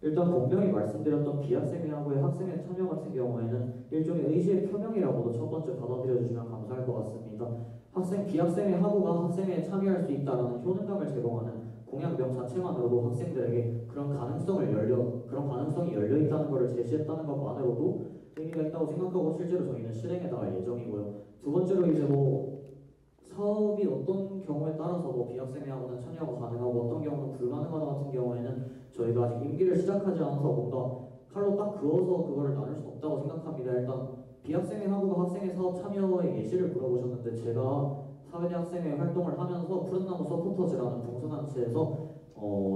일단 분명히 말씀드렸던 비학생회하고의 학생회 참여 같은 경우에는 일종의 의지의 표명이라고도 첫 번째 받아들여 주시면 감사할 것 같습니다. 비학생회 하부가 학생회에 참여할 수 있다는 효능감을 제공하는 공약명 자체만으로도 학생들에게 그런 가능성이 열려 있다는 것을 제시했다는 것만으로도 의미가 있다고 생각하고 실제로 저희는 실행에 나갈 예정이고요. 두 번째로 이제 사업이 어떤 경우에 따라서 비학생회하고는 참여가 가능하고 어떤 경우는 불가능하다 같은 경우에는 저희가 아직 임기를 시작하지 않아서 뭔가 칼로 딱 그어서 그거를 나눌 수 없다고 생각합니다. 일단 비학생회 하고가 학생회 사업 참여의 예시를 물어보셨는데 제가 사회대 학생회 활동을 하면서 푸른나무 서포터즈라는 봉사단체에서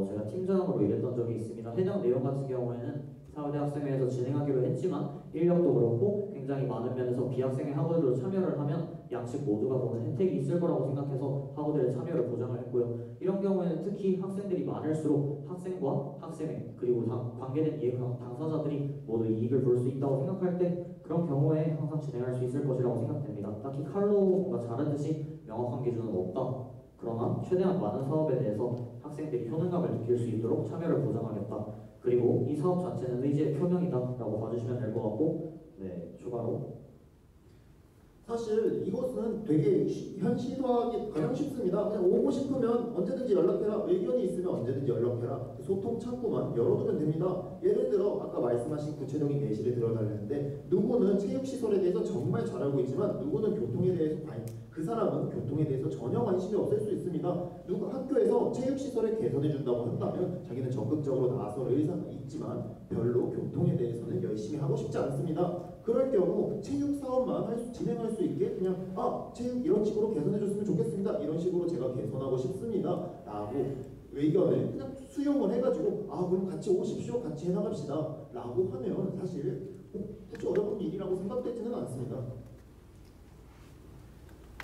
제가 팀장으로 일했던 적이 있습니다. 해당 내용 같은 경우에는 사회대 학생회에서 진행하기로 했지만 인력도 그렇고 굉장히 많은 면에서 비학생회 학우들로 참여를 하면 양측 모두가 보는 혜택이 있을 거라고 생각해서 학우들의 참여를 보장을 했고요. 이런 경우에는 특히 학생들이 많을수록 학생과 학생회 그리고 관계된 이해 당사자들이 모두 이익을 볼 수 있다고 생각할 때 그런 경우에 항상 진행할 수 있을 것이라고 생각됩니다. 딱히 칼로 뭔가 자르듯이 명확한 기준은 없다. 그러나 최대한 많은 사업에 대해서 학생들이 효능감을 느낄 수 있도록 참여를 보장하겠다. 그리고 이 사업 자체는 의지의 표명이다 라고 봐주시면 될 것 같고 네, 추가로 사실 이것은 되게 현실화하기 가장 쉽습니다. 그냥 오고 싶으면 언제든지 연락해라. 의견이 있으면 언제든지 연락해라. 소통 창구만 열어두면 됩니다. 예를 들어 아까 말씀하신 구체적인 예시를 들어달랬는데 누구는 체육시설에 대해서 정말 잘 알고 있지만 누구는 교통에 대해서 그 사람은 교통에 대해서 전혀 관심이 없을 수 있습니다. 누구 학교에서 체육시설을 개선해 준다고 한다면 자기는 적극적으로 나설 의사가 있지만 별로 교통에 대해서는 열심히 하고 싶지 않습니다. 그럴 경우 체육 사업만 진행할 수 있게 그냥 체육 이런 식으로 개선해 줬으면 좋겠습니다. 이런 식으로 제가 개선하고 싶습니다. 라고 의견을 그냥 수용을 해가지고 그럼 같이 오십시오. 같이 해나갑시다. 라고 하면 사실 굳이 어려운 일이라고 생각되지는 않습니다.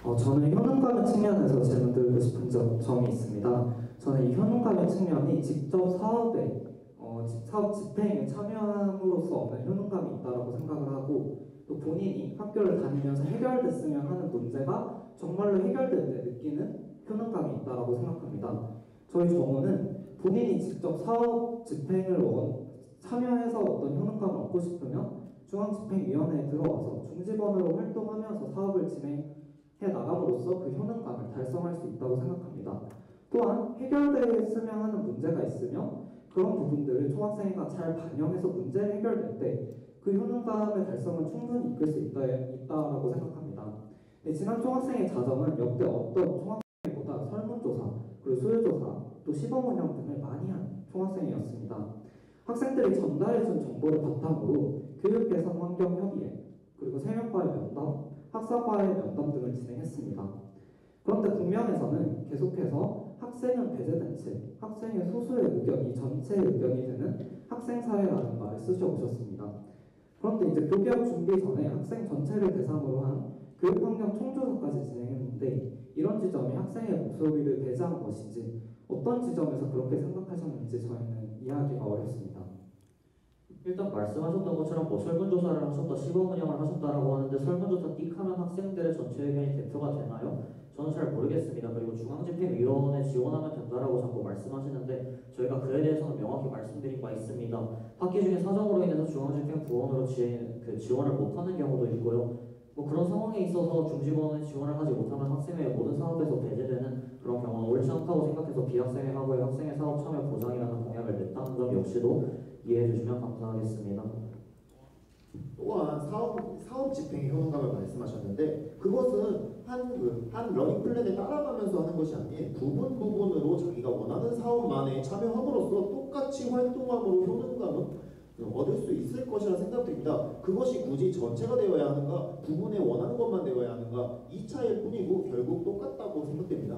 저는 효능감의 측면에서 질문드리고 싶은 점이 있습니다. 저는 이 효능감의 측면이 직접 사업 집행에 참여함으로써 얻는 효능감이 있다고 생각을 하고 또 본인이 학교를 다니면서 해결됐으면 하는 문제가 정말로 해결될 때 느끼는 효능감이 있다고 생각합니다. 저희 정우는 본인이 직접 사업 집행을 참여해서 어떤 효능감을 얻고 싶으면 중앙집행위원회에 들어와서 중직원으로 활동하면서 사업을 진행해 나감으로써 그 효능감을 달성할 수 있다고 생각합니다. 또한 해결됐으면 하는 문제가 있으면 그런 부분들을 총학생회가 잘 반영해서 문제를 해결될 때 그 효능감의 달성은 충분히 이끌 수 있다고 생각합니다. 지난 총학생회 자정은 역대 어떤 총학생회보다 설문조사, 그리고 수요조사, 또 시범 운영 등을 많이 한 총학생회였습니다. 학생들이 전달해준 정보를 바탕으로 교육 개선 환경 협의회, 그리고 세명과의 면담, 학사과의 면담 등을 진행했습니다. 그런데 국면에서는 계속해서 학생은 배제된 채 학생의 소수의 의견이 전체의 의견이 되는 학생사회라는 말을 쓰셔오셨습니다. 그런데 이제 교개학 준비 전에 학생 전체를 대상으로 한 교육환경 총조사까지 진행했는데 이런 지점이 학생의 목소리를 배제한 것인지 어떤 지점에서 그렇게 생각하셨는지 저희는 이해하기가 어렵습니다. 일단 말씀하셨던 것처럼 설문조사를 하셨다, 시범 운영을 하셨다라고 하는데 설문조사 띡하면 학생들의 전체 의견이 대표가 되나요? 저는 잘 모르겠습니다. 그리고 중앙집행위원회 지원하면 된다라고 자꾸 말씀하시는데 저희가 그에 대해서는 명확히 말씀드린 바 있습니다. 학기 중에 사정으로 인해서 중앙집행 부원으로 지원을 못하는 경우도 있고요. 그런 상황에 있어서 중직원은 지원을 하지 못하면 학생회의 모든 사업에서 배제되는 그런 경우는 옳지 않다고 생각해서 비학생회하고의 학생회 사업 참여 보장이라는 공약을 냈다는 점 역시도 이해해 주시면 감사하겠습니다. 또한 사업 집행의 효능감을 말씀하셨는데 그것은 한 러닝 플랜에 따라가면서 하는 것이 아닌 부분으로 자기가 원하는 사업만에 참여함으로써 똑같이 활동함으로 효능감은 얻을 수 있을 것이라 생각됩니다. 그것이 굳이 전체가 되어야 하는가 부분에 원하는 것만 되어야 하는가 이 차이일 뿐이고 결국 똑같다고 생각됩니다.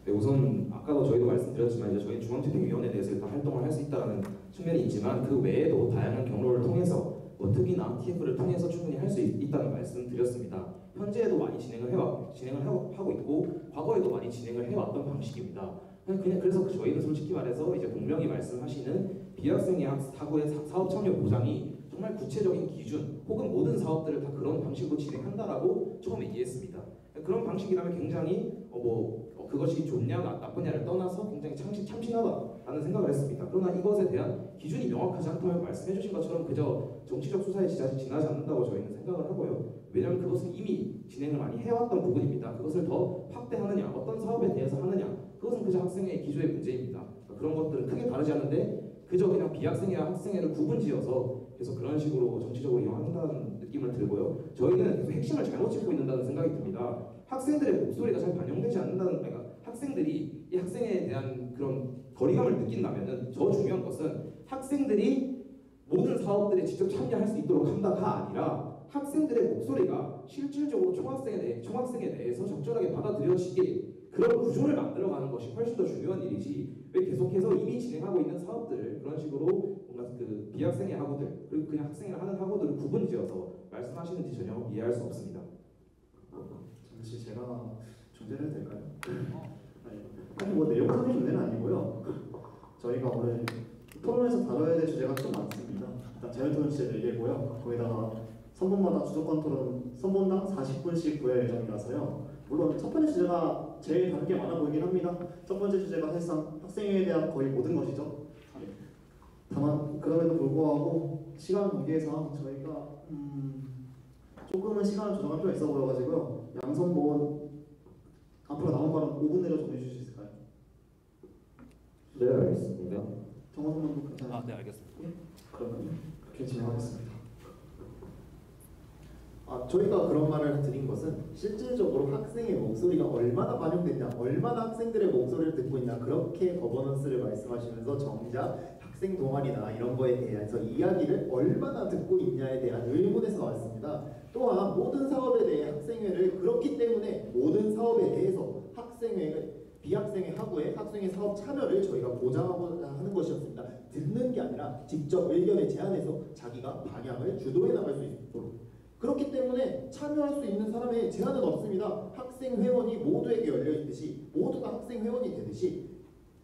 네, 우선 아까도 저희도 말씀드렸지만 이제 저희 중앙집행위원회에 대해서 일단 활동을 할 수 있다는 측면이 있지만 그 외에도 다양한 경로를 통해서 뭐 특이나 TF를 통해서 충분히 할 수 있다는 말씀드렸습니다. 현재에도 많이 진행을 하고 있고 과거에도 많이 진행을 해왔던 방식입니다. 그냥 그래서 저희는 솔직히 말해서 이제 공명이 말씀하시는 비학생의 학구의 사업 참여 보장이 정말 구체적인 기준 혹은 모든 사업들을 다 그런 방식으로 진행한다라고 처음에 이해했습니다. 그런 방식이라면 굉장히 그것이 좋냐 나쁘냐를 떠나서 굉장히 참신하다라는 생각을 했습니다. 그러나 이것에 대한 기준이 명확하지 않다면 말씀해주신 것처럼 그저 정치적 수사에 지나지 않는다고 저희는 생각을 하고요. 왜냐하면 그것은 이미 진행을 많이 해왔던 부분입니다. 그것을 더 확대하느냐, 어떤 사업에 대해서 하느냐, 그것은 그저 학생의 기조의 문제입니다. 그런 것들은 크게 다르지 않은데 그저 그냥 비학생회와 학생회를 구분지어서 계속 그런 식으로 정치적으로 이용한다는 느낌을 들고요. 저희는 계속 핵심을 잘못 짚고 있는다는 생각이 듭니다. 학생들의 목소리가 잘 반영되지 않는다는, 그러니까 학생들이 이 학생에 대한 그런 거리감을 느낀다면은 더 중요한 것은 학생들이 모든 사업들에 직접 참여할 수 있도록 한다가 아니라 학생들의 목소리가 실질적으로 총학생에 대해서 적절하게 받아들여지게 그런 구조를 만들어가는 것이 훨씬 더 중요한 일이지 왜 계속해서 이미 진행하고 있는 사업들을 그런 식으로 뭔가 그 비학생의 학우들 그리고 그냥 학생을 하는 학우들을 구분지어서 말씀하시는지 전혀 이해할 수 없습니다. 잠시 제가 중재를 해도 될까요? 아니 뭐 내용상의 문제는 아니고요. 저희가 오늘 토론에서 다뤄야 될 주제가 좀 많습니다. 일단 자유토론 주제 4개고요. 거기다가 선본마다 주도권 토론 선본당 40분씩 구할 예정이라서요. 물론 첫 번째 주제가 제일 다른 게 많아 보이긴 합니다. 첫 번째 주제가 사실상 학생에 대한 거의 모든 것이죠. 다만 그럼에도 불구하고 시간 관계상 저희가 조금은 시간을 조정할 필요가 있어 보여가지고요. 양선본 앞으로 남은 발언 5분 내로 정해주실 수 있을까요? 네, 알겠습니다. 정원선본도 괜찮아요? 네 알겠습니다. 예? 그러면 그렇게 진행하겠습니다. 저희가 그런 말을 드린 것은 실질적으로 학생의 목소리가 얼마나 반영됐냐, 얼마나 학생들의 목소리를 듣고 있냐 그렇게 거버넌스를 말씀하시면서 정작 학생 동아리나 이런 거에 대해서 이야기를 얼마나 듣고 있냐에 대한 의문에서 나왔습니다. 또한 모든 사업에 대해 학생회를 그렇기 때문에 모든 사업에 대해서 비학생회 하부의 학생회 사업 참여를 저희가 보장하고 하는 것이었습니다. 듣는 게 아니라 직접 의견을 제안해서 자기가 방향을 주도해 나갈 수 있도록. 그렇기 때문에 참여할 수 있는 사람의 제한은 없습니다. 학생회원이 모두에게 열려있듯이 모두가 학생회원이 되듯이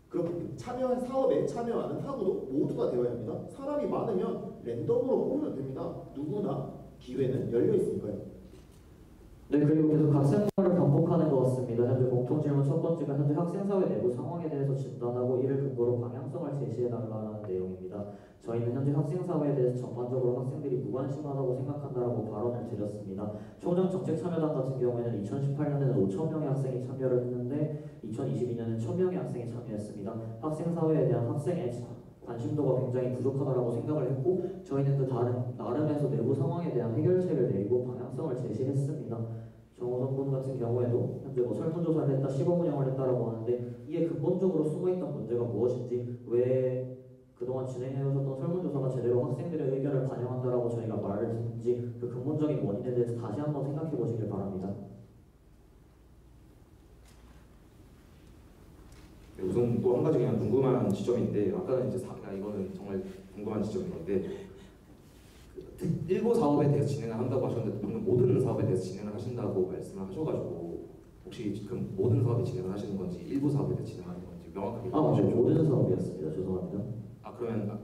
그렇게 참여한 사업에 참여하는 학우도 모두가 되어야 합니다. 사람이 많으면 랜덤으로 뽑으면 됩니다. 누구나 기회는 열려있으니까요. 네, 그리고 계속 학생사를 반복하는 것 같습니다. 현재 공통질문 첫 번째가 현재 학생사회 내부 상황에 대해서 진단하고 이를 근거로 방향성을 제시해달라는 내용입니다. 저희는 현재 학생사회에 대해서 전반적으로 학생들이 무관심하다고 생각한다라고 발언을 드렸습니다. 총장정책참여단 같은 경우에는 2018년에는 5,000명의 학생이 참여를 했는데 2022년에는 1,000명의 학생이 참여했습니다. 학생사회에 대한 학생의 관심도가 굉장히 부족하다고 생각을 했고 저희는 그 나름에서 내부 상황에 대한 해결책을 내리고 방향성을 제시했습니다. 정호선분 같은 경우에도 현재 설문조사를 했다, 시범운영을 했다라고 하는데 이에 근본적으로 숨어있던 문제가 무엇인지 왜 그동안 진행해오셨던 설문조사가 제대로 학생들의 의견을 반영한다라고 저희가 말을 듣는지 그 근본적인 원인에 대해서 다시 한번 생각해 보시길 바랍니다. 우선 또 한 가지 그냥 궁금한 지점인데 아까는 이제 이거는 정말 궁금한 지점인데 일부 사업에 대해서 진행을 한다고 하셨는데 방금 모든 사업에 대해서 진행을 하신다고 말씀을 하셔가지고 혹시 지금 모든 사업에 진행을 하시는 건지 일부 사업에 대해서 진행하는 건지 명확하게 맞아요. 모든 사업이었습니다. 죄송합니다. 그러면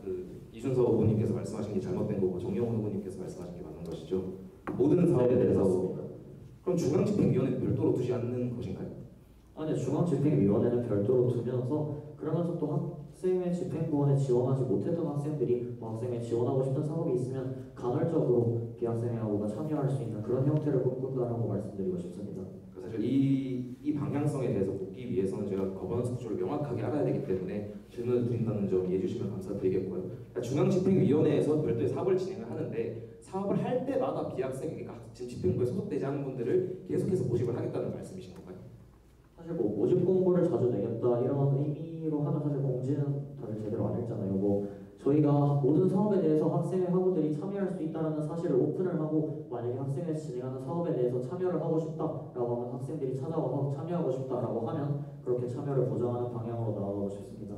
이준서 후보님께서 말씀하신 게 잘못된 거고 정영훈 후보님께서 말씀하신 게 맞는 것이죠? 모든 사업에 대해서 그럼 중앙집행위원회는 별도로 두지 않는 것인가요? 아니, 중앙집행위원회는 별도로 두면서 그러면서 또 학생회 집행부원에 지원하지 못했던 학생들이 학생회 지원하고 싶은 사업이 있으면 간헐적으로 비학생회하고가 참여할 수 있는 그런 형태를 꿈꾼다라고 말씀드리고 싶습니다. 사실 이 방향성에 대해서 묻기 위해서는 제가 거버넌스 구조를 명확하게 알아야 되기 때문에 질문을 드린다는 점 이해해 주시면 감사드리겠고요. 그러니까 중앙집행위원회에서 별도의 사업을 진행을 하는데 사업을 할 때마다 비학생, 지금 집행부에 소속되지 않은 분들을 계속해서 모집을 하겠다는 말씀이신 건가요? 사실 모집 공고를 자주 내겠다 이런 의미로 하면 사실 공지는 다들 제대로 안 했잖아요. 저희가 모든 사업에 대해서 학생회 학우들이 참여할 수 있다 있다는 사실을 오픈을 하고 만약에 학생회에서 진행하는 사업에 대해서 참여를 하고 싶다라고 하면 학생들이 찾아와서 참여하고 싶다라고 하면 그렇게 참여를 보장하는 방향으로 나아가고 싶습니다.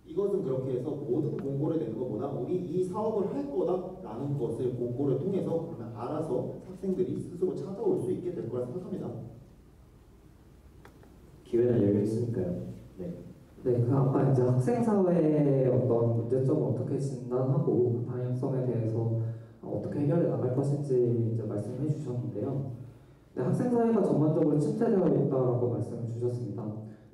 이것은 그렇게 해서 모든 공고를 내는 것보다 우리 이 사업을 할 거다라는 것을 공고를 통해서 그러면 알아서 학생들이 스스로 찾아올 수 있게 될 거라 생각합니다. 기회는 열려 있으니까요. 네. 네, 그 아까 이제 학생사회의 어떤 문제점을 어떻게 진단하고 그 방향성에 대해서 어떻게 해결해 나갈 것인지 이제 말씀해 주셨는데요. 네, 학생사회가 전반적으로 침체되어 있다라고 말씀을 주셨습니다.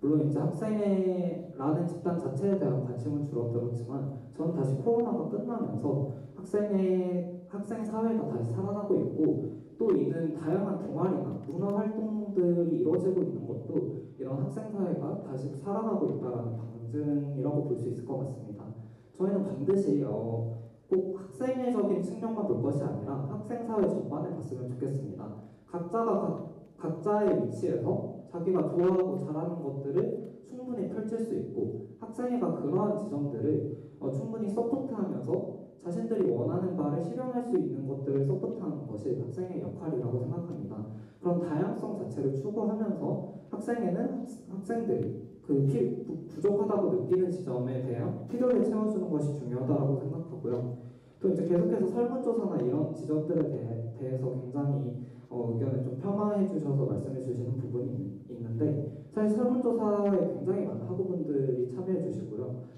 물론 이제 학생회라는 집단 자체에 대한 관심은 줄어들었지만 저는 다시 코로나가 끝나면서 학생사회가 다시 살아나고 있고 또 이는 다양한 동아리나 문화 활동들이 이루어지고 있는 것도 이런 학생사회가 다시 살아나고 있다는 방증이라고 볼 수 있을 것 같습니다. 저희는 반드시 꼭 학생회적인 측면만 볼 것이 아니라 학생사회 전반을 봤으면 좋겠습니다. 각자가 각자의 위치에서 자기가 좋아하고 잘하는 것들을 충분히 펼칠 수 있고 학생회가 그러한 지점들을 충분히 서포트하면서 자신들이 원하는 바를 실현할 수 있는 것들을 서포트하는 것이 학생의 역할이라고 생각합니다. 그런 다양성 자체를 추구하면서 학생회는 학생들이 부족하다고 느끼는 지점에 대한 필요를 채워주는 것이 중요하다고 생각하고요. 또 이제 계속해서 설문조사나 이런 지점들에 대해서 굉장히 의견을 좀 폄하해 주셔서 말씀해 주시는 부분이 있는데 사실 설문조사에 굉장히 많은 학우분들이 참여해 주시고요.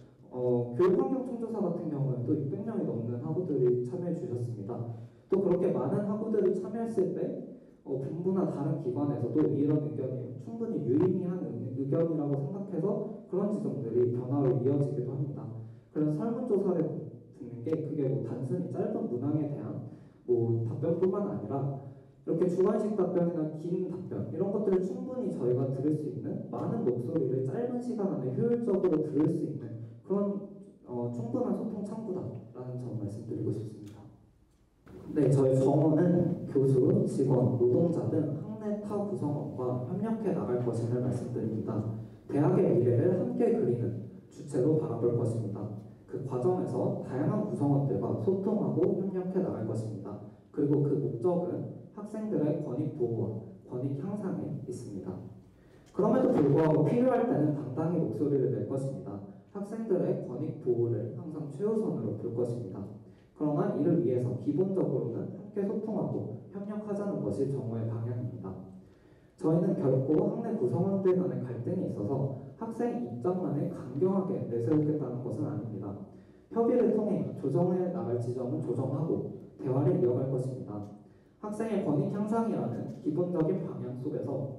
교육환경청조사 같은 경우는 또 600명이 넘는 학우들이 참여해 주셨습니다. 또 그렇게 많은 학우들이 참여했을 때 본부나 다른 기관에서도 이런 의견이 충분히 유의미한 의견이라고 생각해서 그런 지점들이 변화로 이어지기도 합니다. 그래서 설문조사를 듣는 게 그게 뭐 단순히 짧은 문항에 대한 뭐 답변뿐만 아니라 이렇게 주관식 답변이나 긴 답변 이런 것들을 충분히 저희가 들을 수 있는 많은 목소리를 짧은 시간 안에 효율적으로 들을 수 있는 그런 충분한 소통 창구다라는 점 말씀드리고 싶습니다. 네, 저희 정원은 교수, 직원, 노동자 등 학내 타 구성원과 협력해 나갈 것임을 말씀드립니다. 대학의 미래를 함께 그리는 주체로 바라볼 것입니다. 그 과정에서 다양한 구성원들과 소통하고 협력해 나갈 것입니다. 그리고 그 목적은 학생들의 권익 보호와 권익 향상에 있습니다. 그럼에도 불구하고 필요할 때는 당당히 목소리를 낼 것입니다. 학생들의 권익 보호를 항상 최우선으로 볼 것입니다. 그러나 이를 위해서 기본적으로는 함께 소통하고 협력하자는 것이 정오의 방향입니다. 저희는 결코 학내 구성원들 간의 갈등이 있어서 학생 입장만을 강경하게 내세우겠다는 것은 아닙니다. 협의를 통해 조정해 나갈 지점은 조정하고 대화를 이어갈 것입니다. 학생의 권익 향상이라는 기본적인 방향 속에서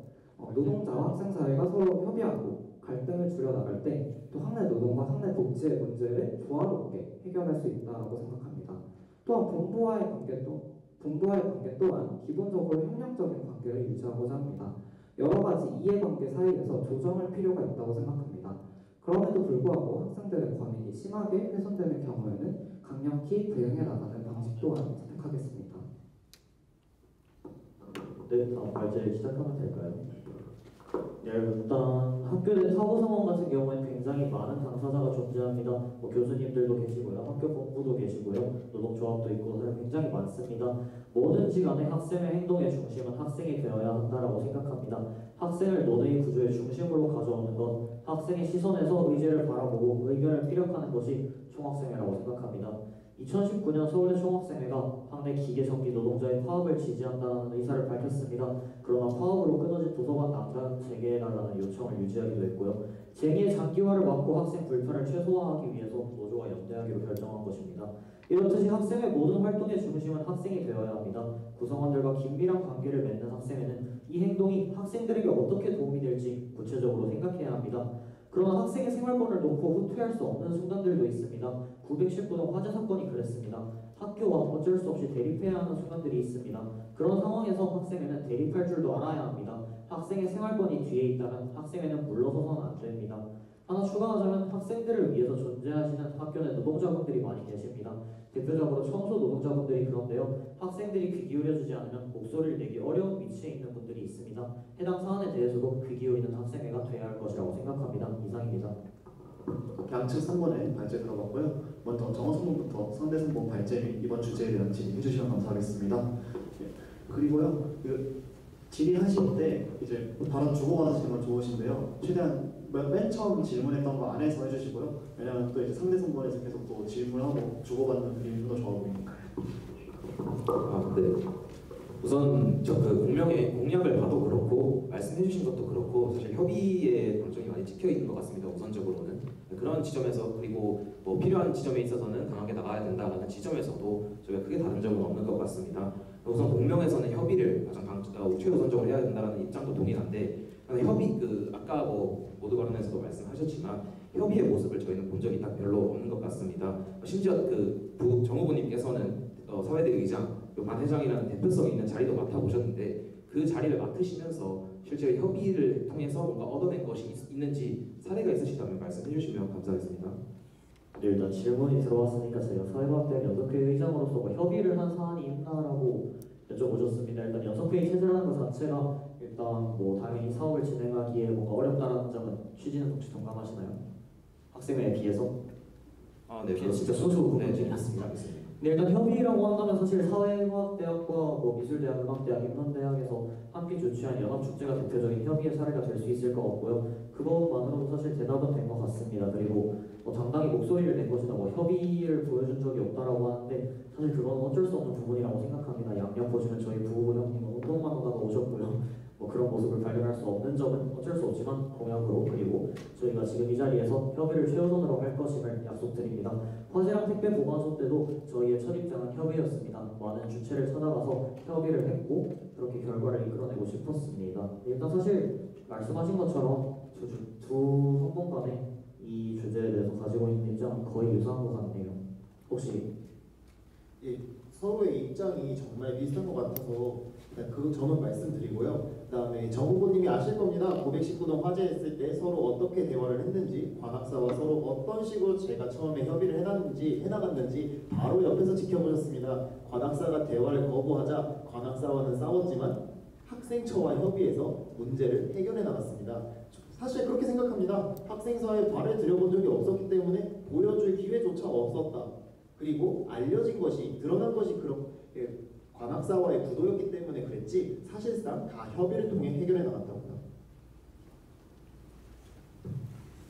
노동자와 학생사회가 서로 협의하고 갈등을 줄여나갈 때 또 학내 노동과 학내 복지의 문제를 조화롭게 해결할 수 있다고 생각합니다. 또한 본부와의 관계 또한 기본적으로 협력적인 관계를 유지하고자 합니다. 여러 가지 이해관계 사이에서 조정할 필요가 있다고 생각합니다. 그럼에도 불구하고 학생들의 권익이 심하게 훼손되는 경우에는 강력히 대응해 나가는 방식 또한 선택하겠습니다. 네, 다음 발제 시작하면 될까요? 네, 일단 학교 내 사고상황 같은 경우에는 굉장히 많은 당사자가 존재합니다. 교수님들도 계시고요, 학교 본부도 계시고요, 노동조합도 있고 굉장히 많습니다. 뭐든지 간에 학생의 행동의 중심은 학생이 되어야 한다고 생각합니다. 학생을 논의 구조의 중심으로 가져오는 것, 학생의 시선에서 의제를 바라보고 의견을 피력하는 것이 총학생회라고 생각합니다. 2019년 서울대 총학생회가 학내 기계전기 노동자의 파업을 지지한다는 의사를 밝혔습니다. 그러나 파업으로 끊어진 도서관 난간 재개해달라는 요청을 유지하기도 했고요. 쟁의의 장기화를 막고 학생 불편을 최소화하기 위해서 노조와 연대하기로 결정한 것입니다. 이렇듯이 학생의 모든 활동의 중심은 학생이 되어야 합니다. 구성원들과 긴밀한 관계를 맺는 학생회는 이 행동이 학생들에게 어떻게 도움이 될지 구체적으로 생각해야 합니다. 그러나 학생의 생활권을 놓고 후퇴할 수 없는 순간들도 있습니다. 919동 화재 사건이 그랬습니다. 학교와 어쩔 수 없이 대립해야 하는 순간들이 있습니다. 그런 상황에서 학생회는 대립할 줄도 알아야 합니다. 학생의 생활권이 뒤에 있다면 학생회는 물러서서는 안 됩니다. 하나 추가하자면 학생들을 위해서 존재하시는 학교 내 노동자분들이 많이 계십니다. 대표적으로 청소 노동자분들이 그런데요. 학생들이 귀 기울여주지 않으면 목소리를 내기 어려운 위치에 있는 분들이 있습니다. 해당 사안에 대해서도 귀 기울이는 학생회가 돼야 할 것이라고 생각합니다. 이상입니다. 양측 3번의 발제 들어봤고요. 먼저 정어 성분부터 상대 성분 발제 및 이번 주제에 대한 질의해 주시면 감사하겠습니다. 그리고요, 질의하실 때 이제 바로 주고받으시는 건 좋으신데요. 최대한 맨 처음 질문했던 거 안에서 해주시고요. 왜냐하면 또 이제 상대 성분에서 계속 또 질문하고 주고받는 그림이 좀 더 좋아 보이니까요. 네. 우선 저 그 공명의 공약을 봐도 그렇고 말씀해주신 것도 그렇고 사실 협의의 방점이 많이 찍혀 있는 것 같습니다. 우선적으로는 그런 지점에서 그리고 뭐 필요한 지점에 있어서는 강하게 나가야 된다라는 지점에서도 저희가 크게 다른 점은 없는 것 같습니다. 우선 공명에서는 협의를 가장 최우선적으로 해야 된다는 입장도 동일한데 협의 아까 뭐 모두 발언에서도 말씀하셨지만 협의의 모습을 저희는 본 적이 딱 별로 없는 것 같습니다. 심지어 정후보님께서는 사회대 의장, 반 회장이라는 대표성이 있는 자리도 맡아보셨는데 그 자리를 맡으시면서 실제로 협의를 통해서 뭔가 얻어낸 것이 있는지 사례가 있으시다면 말씀해 주시면 감사하겠습니다. 네, 일단 질문이 들어왔으니까 제가 사회과학대 연석회의 의장으로서 뭐 협의를 한 사안이 있나라고 여쭤보셨습니다. 일단 연석회의 체제라는 것 자체가 일단 뭐 당연히 사업을 진행하기에 뭔가 어렵다는 점은 취지는 혹시 동감하시나요? 학생회에 비해서? 네, 진짜 소수 부분이었습니다. 네, 일단 협의라고 한다면 사실 사회과학대학과 뭐 미술대학, 음악대학, 인문대학에서 함께 주최한 연합축제가 대표적인 협의의 사례가 될 수 있을 것 같고요. 그것만으로도 사실 대답은 된 것 같습니다. 그리고 뭐 당당히 목소리를 낸 것이나 뭐 협의를 보여준 적이 없다라고 하는데 사실 그건 어쩔 수 없는 부분이라고 생각합니다. 양옆 보시면 저희 부부 형님은 운동만 하다가 오셨고요. 뭐 그런 모습을 발견할 수 없는 점은 어쩔 수 없지만 공약으로 그리고 저희가 지금 이 자리에서 협의를 최우선으로 할 것임을 약속드립니다. 화재랑 택배 보관소 때도 저희의 첫 입장은 협의였습니다. 많은 주체를 찾아가서 협의를 했고 그렇게 결과를 이끌어내고 싶었습니다. 일단 사실 말씀하신 것처럼 두 성분 간에 이 주제에 대해서 가지고 있는 입장은 거의 유사한 것 같네요. 혹시 서로의 입장이 정말 비슷한 것 같아서 일단 그 점은 말씀드리고요. 그다음에 정 후보님이 아실 겁니다. 919동 화재했을 때 서로 어떻게 대화를 했는지, 관악사와 서로 어떤 식으로 제가 처음에 협의를 해나갔는지 바로 옆에서 지켜보셨습니다. 관악사가 대화를 거부하자 관악사와는 싸웠지만 학생처와 협의해서 문제를 해결해 나갔습니다. 사실 그렇게 생각합니다. 학생사에 발을 들여본 적이 없었기 때문에 보여줄 기회조차 없었다. 그리고 알려진 것이 드러난 것이 관악사와의 구도였기 때문에 그랬지 사실상 다 협의를 통해 해결해 나갔다고요.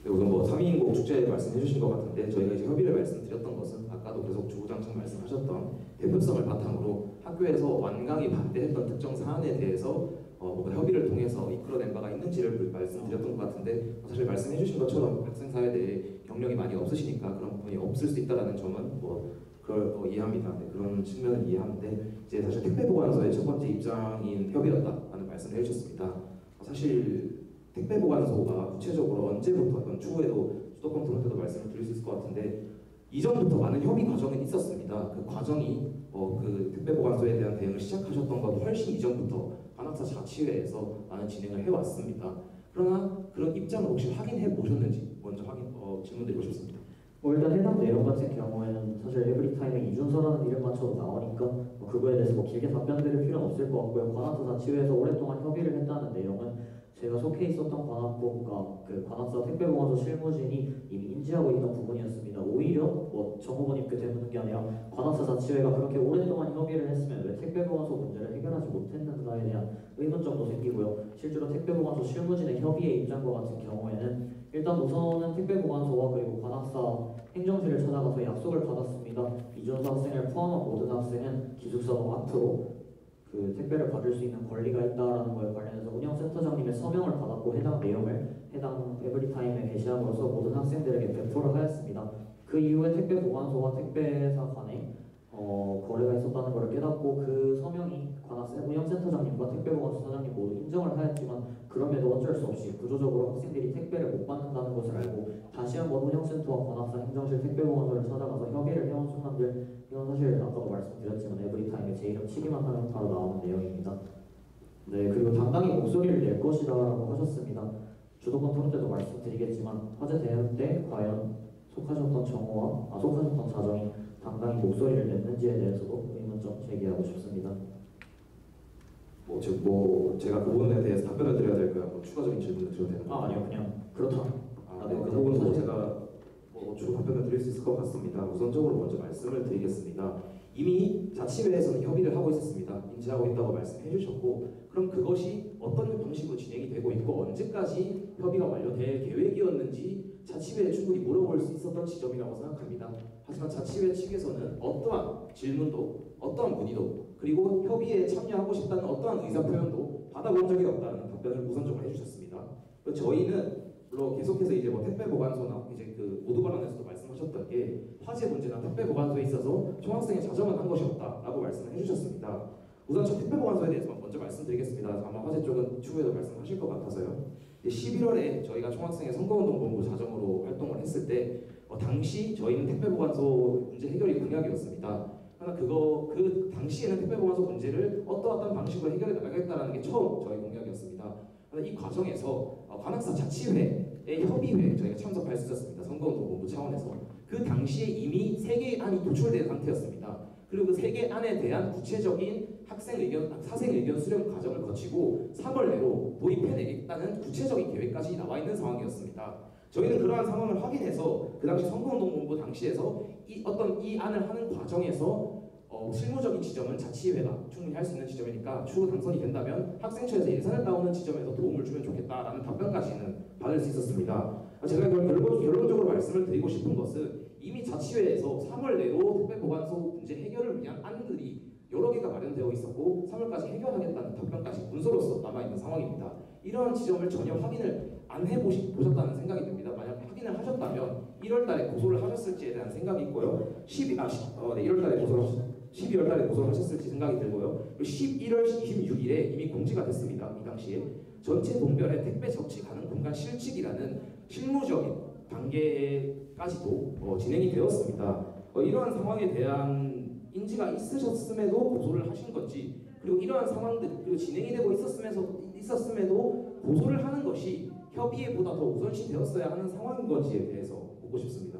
네, 우선 뭐 3인국 축제 말씀해 주신 것 같은데 저희가 이제 협의를 말씀드렸던 것은 아까도 계속 주구장창 말씀하셨던 대표성을 바탕으로 학교에서 완강히 반대했던 특정 사안에 대해서 뭔가 협의를 통해서 이끌어낸 바가 있는지를 말씀드렸던 것 같은데 사실 말씀해 주신 것처럼 학생사회에 대해 경력이 많이 없으시니까 그런 부분이 없을 수 있다는 점은 그걸 이해합니다. 네, 그런 측면을 이해하는데 이제 사실 택배보관소의 첫 번째 입장인 협의였다라는 말씀을 해주셨습니다. 사실 택배보관소가 구체적으로 언제부터 이건 추후에도 수도권 토론 때도 말씀을 드릴 수 있을 것 같은데 이전부터 많은 협의 과정은 있었습니다. 그 과정이 그 택배보관소에 대한 대응을 시작하셨던 것 훨씬 이전부터 관악사 자치회에서 많은 진행을 해왔습니다. 그러나 그런 입장을 혹시 확인해 보셨는지 먼저 질문드리고 싶습니다. 뭐 일단 해당 내용 같은 경우에는 사실 에브리타임에 이준서라는 이름만 쳐도 나오니까 뭐 그거에 대해서 뭐 길게 답변드릴 필요는 없을 것 같고요. 관악사 자치회에서 오랫동안 협의를 했다는 내용은 제가 속해 있었던 관악부가 그 관악사 택배보관소 실무진이 이미 인지하고 있던 부분이었습니다. 오히려 뭐 정 후보님께 묻는 게 아니라 관악사 자치회가 그렇게 오랫동안 협의를 했으면 왜 택배보관소 문제를 해결하지 못했는가에 대한 의문점도 생기고요. 실제로 택배보관소 실무진의 협의의 입장과 같은 경우에는 일단 우선은 택배보관소와 그리고 관악사 행정실을 찾아가서 약속을 받았습니다. 이준서 학생을 포함한 모든 학생은 기숙사로 앞으로 그 택배를 받을 수 있는 권리가 있다라는 거에 관련해서 운영센터장님의 서명을 받았고 해당 내용을 해당 에브리타임에 게시함으로써 모든 학생들에게 배포를 하였습니다. 그 이후에 택배보관소와 택배사 간에 거래가 있었다는 것을 깨닫고 그 서명이 관악사 운영센터장님과 택배보관소 사장님 모두 인정을 하였지만 그럼에도 어쩔 수 없이 구조적으로 학생들이 택배를 못 받는다는 것을 알고 다시 한번 운영센터와 관악사 행정실 택배보관소를 찾아가서 협의를 해온 순간들 이건 사실 아까도 말씀드렸지만 에브리타임에 제 이름 치기만 하면 바로 나오는 내용입니다. 네, 그리고 당당히 목소리를 낼 것이다 라고 하셨습니다. 주도권 토론 때도 말씀드리겠지만 화재 대응 때 과연 속하셨던 정호와 속하셨던 자정이 당당히 목소리를 냈는지에 대해서도 의문점 제기하고 싶습니다. 제가 그 부분에 대해서 답변을 드려야 될까요? 추가적인 질문을 드려도 되나요? 아니요, 그냥 그렇다. 네, 그 부분은 제가 주 답변을 드릴 수 있을 것 같습니다. 우선적으로 먼저 말씀을 드리겠습니다. 이미 자치회에서는 협의를 하고 있었습니다. 인지하고 있다고 말씀해 주셨고, 그럼 그것이 어떤 방식으로 진행이 되고 있고 언제까지 협의가 완료될 계획이었는지 자치회에 충분히 물어볼 수 있었던 지점이라고 생각합니다. 하지만 자치회 측에서는 어떠한 질문도 어떠한 문의도 그리고 협의에 참여하고 싶다는 어떠한 의사표현도 받아본 적이 없다는 답변을 우선적으로 해주셨습니다. 저희는 물론 계속해서 이제 뭐 택배 보관소나 이제 그 모두 발언에서도 말씀하셨던 게 화재 문제나 택배 보관소에 있어서 총학생의 자정은 한 것이 없다라고 말씀을 해주셨습니다. 우선 저 택배 보관소에 대해서 먼저 말씀드리겠습니다. 아마 화재 쪽은 추후에도 말씀하실 것 같아서요. 11월에 저희가 총학생회 선거운동본부 자정으로 활동을 했을 때 당시 저희는 택배 보관소 문제 해결이 공약이었습니다. 하나 그 당시에는 택배 보관소 문제를 어떠한 방식으로 해결해 나가겠다는 게 처음 저희 공약이었습니다. 이 과정에서 관악사 자치회의 협의회에 저희가 참석할 수 있었습니다. 선거운동본부 차원에서. 그 당시에 이미 3개의 안이 도출된 상태였습니다. 그리고 그 3개 안에 대한 구체적인 학생 의견, 사생 의견 수렴 과정을 거치고 3월 내로 도입해내겠다는 구체적인 계획까지 나와 있는 상황이었습니다. 저희는 그러한 상황을 확인해서 그 당시 선거운동본부 당시에서 이 안을 하는 과정에서 실무적인 지점은 자치회가 충분히 할 수 있는 지점이니까 추후 당선이 된다면 학생처에서 예산을 따오는 지점에서 도움을 주면 좋겠다라는 답변까지는 받을 수 있었습니다. 제가 결론적으로 말씀을 드리고 싶은 것은 이미 자치회에서 3월 내로 택배 보관소 문제 해결을 위한 안들이 여러 개가 마련되어 있었고 3월까지 해결하겠다는 답변까지 문서로서 남아있는 상황입니다. 이러한 지점을 전혀 확인을 안 해보셨다는 생각이 듭니다. 만약 확인을 하셨다면 1월달에 고소를 하셨을지에 대한 생각이 있고요. 12월달에 고소를 하셨을지 생각이 들고요. 11월 26일에 이미 공지가 됐습니다. 이 당시에 전체 동별의 택배 접지 가능 공간 실측이라는 실무적인 단계까지도 진행이 되었습니다. 이러한 상황에 대한 인지가 있으셨음에도 고소를 하신 건지, 그리고 이러한 상황들 그리고 진행이 되고 있었음에도 고소를 하는 것이 협의회보다 더 우선시 되었어야 하는 상황인 건지에 대해서 보고 싶습니다.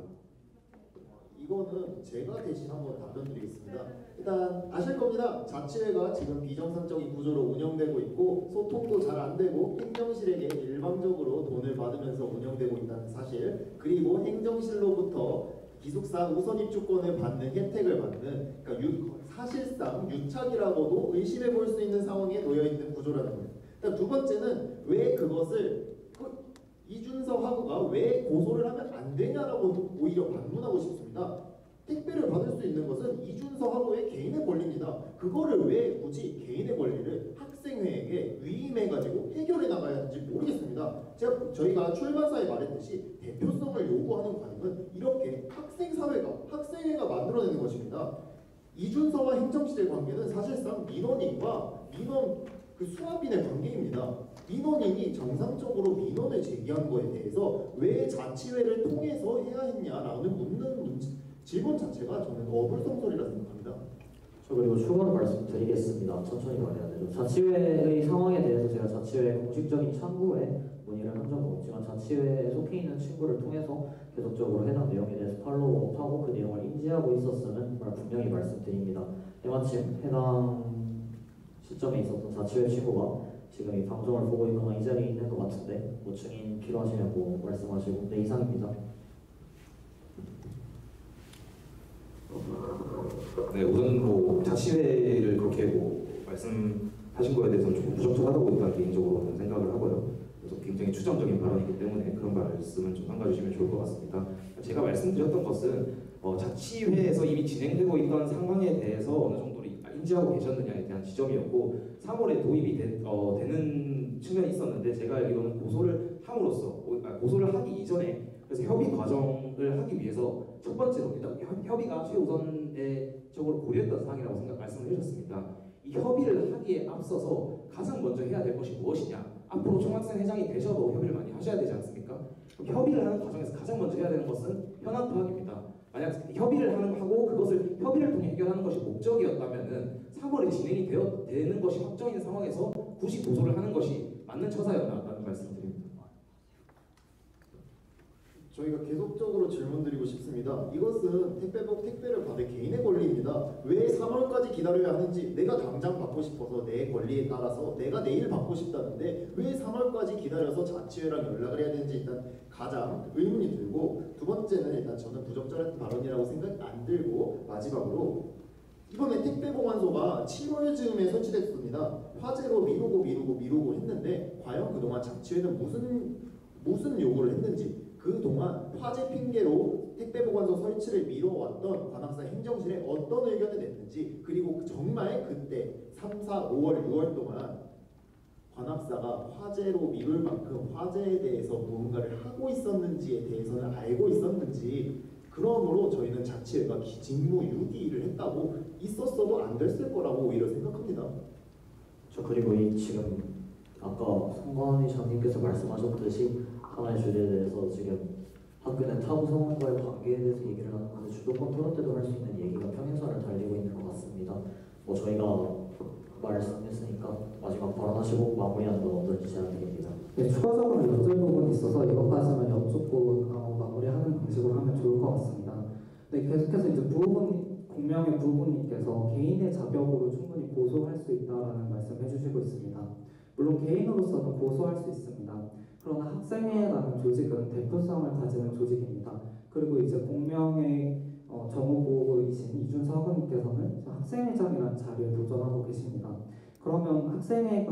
이거는 제가 대신 한번 답변드리겠습니다. 일단 아실 겁니다. 자치회가 지금 비정상적인 구조로 운영되고 있고 소통도 잘 안 되고 행정실에게 일방적으로 돈을 받으면서 운영되고 있다는 사실, 그리고 행정실로부터 기숙사 우선 입주권을 받는 혜택을 받는, 그러니까 사실상 유착이라고도 의심해 볼 수 있는 상황에 놓여 있는 구조라는 거예요. 일단 두 번째는 왜 그것을 이준서 하구가 왜 고소를 하면 안 되냐라고 오히려 반문하고 싶습니다. 택배를 받을 수 있는 것은 이준서 하구의 개인의 권리입니다. 그거를 왜 굳이 개인의 권리를 학생회에게 위임해가지고 해결해 나가야 하는지 모르겠습니다. 저희가 출판사에 말했듯이 대표성을 요구하는 과정은 이렇게 학생회가 만들어내는 것입니다. 이준서와 행정실의 관계는 사실상 민원인과 그 수합인의 관계입니다. 민원인이 정상적으로 민원을 제기한 거에 대해서 왜 자치회를 통해서 해야 했냐라는 질문 자체가 저는 어불성설이라 생각합니다. 저 그리고 추가로 말씀드리겠습니다. 천천히 말해야 되죠. 자치회의 상황에 대해서 제가 자치회 공식적인 창구에 문의를 한 적은 없지만 자치회에 속해 있는 친구를 통해서 계속적으로 해당 내용에 대해서 팔로우업하고 그 내용을 인지하고 있었음은 분명히 말씀드립니다. 때마침 해당 시점에 있었던 자치회 친구가 지금 이 방송을 보고 있거나 이 자리에 있는 것 같은데 뭐 증인 필요하시면 뭐 말씀하시고. 네, 이상입니다. 네, 우선 뭐 자치회를 그렇게 뭐 말씀하신 거에 대해서는 조금 부적절하다고 일단 개인적으로는 생각을 하고요. 그래서 굉장히 추정적인 발언이기 때문에 그런 말씀은 좀 삼가주시면 좋을 것 같습니다. 제가 말씀드렸던 것은 자치회에서 이미 진행되고 있던 상황에 대해서 어느 정도 인지하고 계셨느냐에 대한 지점이었고 3월에 도입이 되는 측면이 있었는데 제가 알기로는 고소를 하기 이전에 그래서 협의 과정을 하기 위해서 첫 번째로 일단 협의가 최우선적으로 고려했던 사항이라고 말씀을 해주셨습니다. 이 협의를 하기에 앞서서 가장 먼저 해야 될 것이 무엇이냐? 앞으로 총학생 회장이 되셔도 협의를 많이 하셔야 되지 않습니까? 협의를 하는 과정에서 가장 먼저 해야 되는 것은 현안 파악입니다. 만약 협의를 하고 그것을 협의를 통해 해결하는 것이 목적이었다면은 3월에 진행이 되는 것이 확정인 상황에서 굳이 고소를 하는 것이 맞는 처사였나라는 말씀을 드립니다. 저희가 계속적으로 질문드리고 싶습니다. 이것은 택배를 받을 개인의 권리입니다. 왜 3월까지 기다려야 하는지, 내가 당장 받고 싶어서 내 권리에 따라서 내가 내일 받고 싶다는데 왜 3월까지 기다려서 자치회랑 연락을 해야 되는지 일단 가장 의문이 들고, 두 번째는 일단 저는 부적절한 발언이라고 생각 안 들고, 마지막으로 이번에 택배보관소가 7월 즈음에 설치됐습니다. 화재로 미루고 했는데 과연 그동안 자치회는 무슨 요구를 했는지, 그동안 화재 핑계로 택배보관소 설치를 미뤄왔던 관악사 행정실에 어떤 의견을 냈는지, 그리고 정말 그때 3, 4, 5월, 6월 동안 관악사가 화재로 미룰 만큼 화재에 대해서 무언가를 하고 있었는지에 대해서는 알고 있었는지, 그러므로 저희는 자치회가 직무유기를 했다고, 있었어도 안 됐을 거라고 오히려 생각합니다. 저 그리고 이 지금 아까 송건희 장님께서 말씀하셨듯이 하나의 주제에 대해서 지금 학교 내 타부 상황과의 관계에 대해서 얘기를 하는 건데, 주도권 토론 때도 할 수 있는 얘기가 평행선을 달리고 있는 것 같습니다. 뭐 저희가 말씀했으니까 마지막 발언하시고 마무리하는 건 어떨지 제안드립니다. 네, 추가적으로 여쭤볼 부분이 있어서 이것까지만 여쭙고 마무리하는 방식으로 하면 좋을 것 같습니다. 네, 계속해서 이제 공명의 부부님께서 개인의 자격으로 충분히 고소할 수 있다라는 말씀을 해주시고 있습니다. 물론 개인으로서는 고소할 수 있습니다. 그러나 학생회라는 조직은 대표성을 가지는 조직입니다. 그리고 이제 공명의 정후보이신 이준서 학우님께서는 학생회장이라는 자리에 도전하고 계십니다. 그러면 학생회장에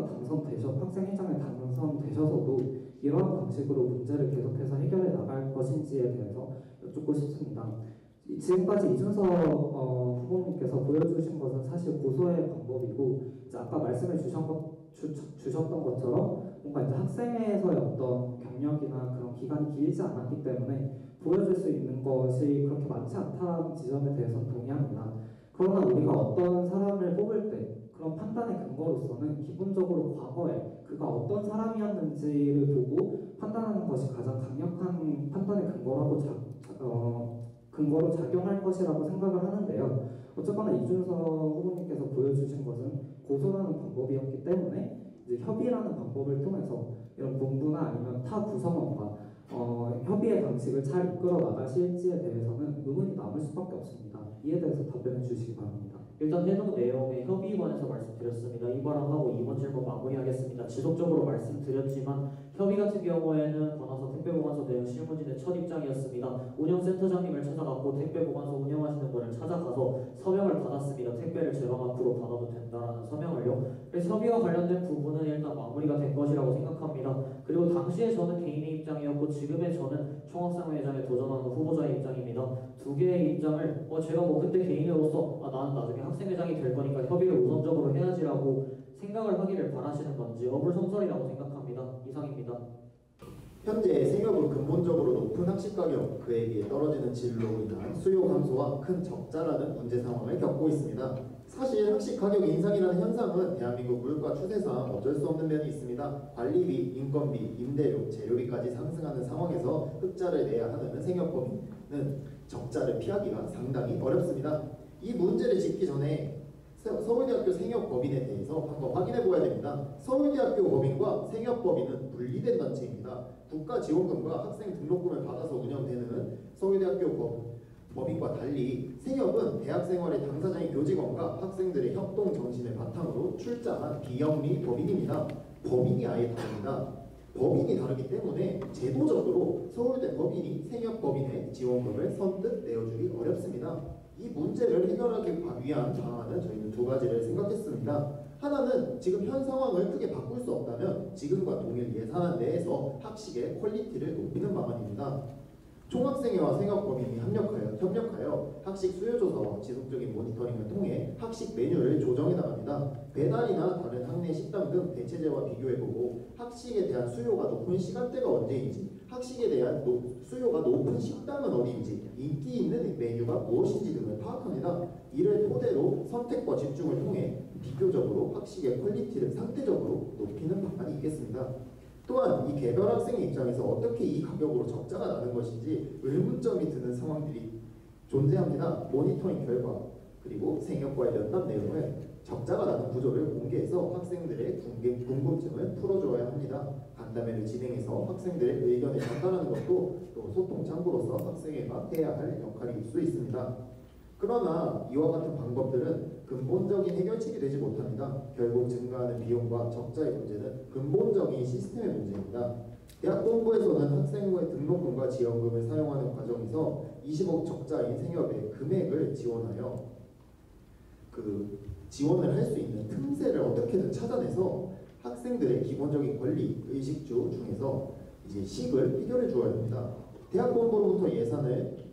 당선되셔서도 이러한 방식으로 문제를 계속해서 해결해 나갈 것인지에 대해서 여쭙고 싶습니다. 지금까지 이준서 후보님께서 보여주신 것은 사실 고소의 방법이고, 이제 아까 말씀해 주셨던 것처럼 뭔가 이제 학생회에서의 어떤 경력이나 그런 기간이 길지 않았기 때문에 보여줄 수 있는 것이 그렇게 많지 않다는 지점에 대해서는 동의합니다. 그러나 우리가 어떤 사람을 뽑을 때 그런 판단의 근거로서는 기본적으로 과거에 그가 어떤 사람이었는지를 보고 판단하는 것이 가장 강력한 판단의 근거로 작용할 것이라고 생각을 하는데요. 어쨌거나 이준서 후보님께서 보여주신 것은 고소라는 방법이었기 때문에 이제 협의라는 방법을 통해서 이런 본부나 아니면 타 구성원과 협의의 방식을 잘 이끌어 나가실지에 대해서는 의문이 남을 수밖에 없습니다. 이에 대해서 답변해 주시기 바랍니다. 일단 해당 내용의 협의에 관해서 말씀드렸습니다. 이 발언하고 이번 질문 마무리하겠습니다. 지속적으로 말씀드렸지만 협의 같은 경우에는 관악사 택배보관소 대응 실무진의 첫 입장이었습니다. 운영센터장님을 찾아갔고 택배보관소 운영하시는 분을 찾아가서 서명을 받았습니다. 택배를 제 방 앞으로 받아도 된다라는 서명을요. 그래서 협의와 관련된 부분은 일단 마무리가 된 것이라고 생각합니다. 그리고 당시에 저는 개인의 입장이었고 지금의 저는 총학생회장에 도전하는 후보자의 입장입니다. 두 개의 입장을 제가 뭐 그때 개인으로서 나는 나중에 학생회장이 될 거니까 협의를 우선적으로 해야지라고 생각을 하기를 바라시는 건지 어불성설이라고 생각합니다. 이상입니다. 현재 생협은 근본적으로 높은 학식 가격, 그에 비해 떨어지는 진로로 인한 수요 감소와 큰 적자라는 문제 상황을 겪고 있습니다. 사실 학식 가격 인상이라는 현상은 대한민국 물가 추세상 어쩔 수 없는 면이 있습니다. 관리비, 인건비, 임대료, 재료비까지 상승하는 상황에서 흑자를 내야 하는 생협법인은 적자를 피하기가 상당히 어렵습니다. 이 문제를 짚기 전에 서울대학교 생협법인에 대해서 한번 확인해 보아야 됩니다. 서울대학교 법인과 생협법인은 분리된 단체입니다. 국가지원금과 학생 등록금을 받아서 운영되는 서울대학교 법인과 달리 생협은 대학생활의 당사자인 교직원과 학생들의 협동 정신을 바탕으로 출자한 비영리 법인입니다. 법인이 아예 다릅니다. 법인이 다르기 때문에 제도적으로 서울대 법인이 생협법인의 지원금을 선뜻 내어주기 어렵습니다. 이 문제를 해결하기 위한 방안은 저희는 두 가지를 생각했습니다. 하나는 지금 현 상황을 크게 바꿀 수 없다면 지금과 동일 예산안 내에서 학식의 퀄리티를 높이는 방안입니다. 총학생회와 생협법인이 협력하여 학식 수요조사와 지속적인 모니터링을 통해 학식 메뉴를 조정해 나갑니다. 배달이나 다른 학내 식당 등 대체제와 비교해보고 학식에 대한 수요가 높은 시간대가 언제인지, 학식에 대한 수요가 높은 식당은 어디인지, 인기 있는 메뉴가 무엇인지 등을 파악합니다. 이를 토대로 선택과 집중을 통해 비교적으로 학식의 퀄리티를 상대적으로 높이는 방안이 있겠습니다. 또한 이 개별 학생의 입장에서 어떻게 이 가격으로 적자가 나는 것인지 의문점이 드는 상황들이 존재합니다. 모니터링 결과 그리고 생협과의 면담 내용을 적자가 나는 구조를 공개해서 학생들의 궁금증을 풀어줘야 합니다. 간담회를 진행해서 학생들의 의견을 전달하는 것도 또 소통 창구로서 학생회가 해야 할 역할일 수 있습니다. 그러나 이와 같은 방법들은 근본적인 해결책이 되지 못합니다. 결국 증가하는 비용과 적자의 문제는 근본적인 시스템의 문제입니다. 대학 본부에서는 학생부의 등록금과 지원금을 사용하는 과정에서 20억 적자인 생협의 금액을 지원하여 그 지원을 할 수 있는 틈새를 어떻게든 찾아내서 학생들의 기본적인 권리, 의식주 중에서 이제 식을 해결해 주어야 합니다. 대학 본부로부터 예산을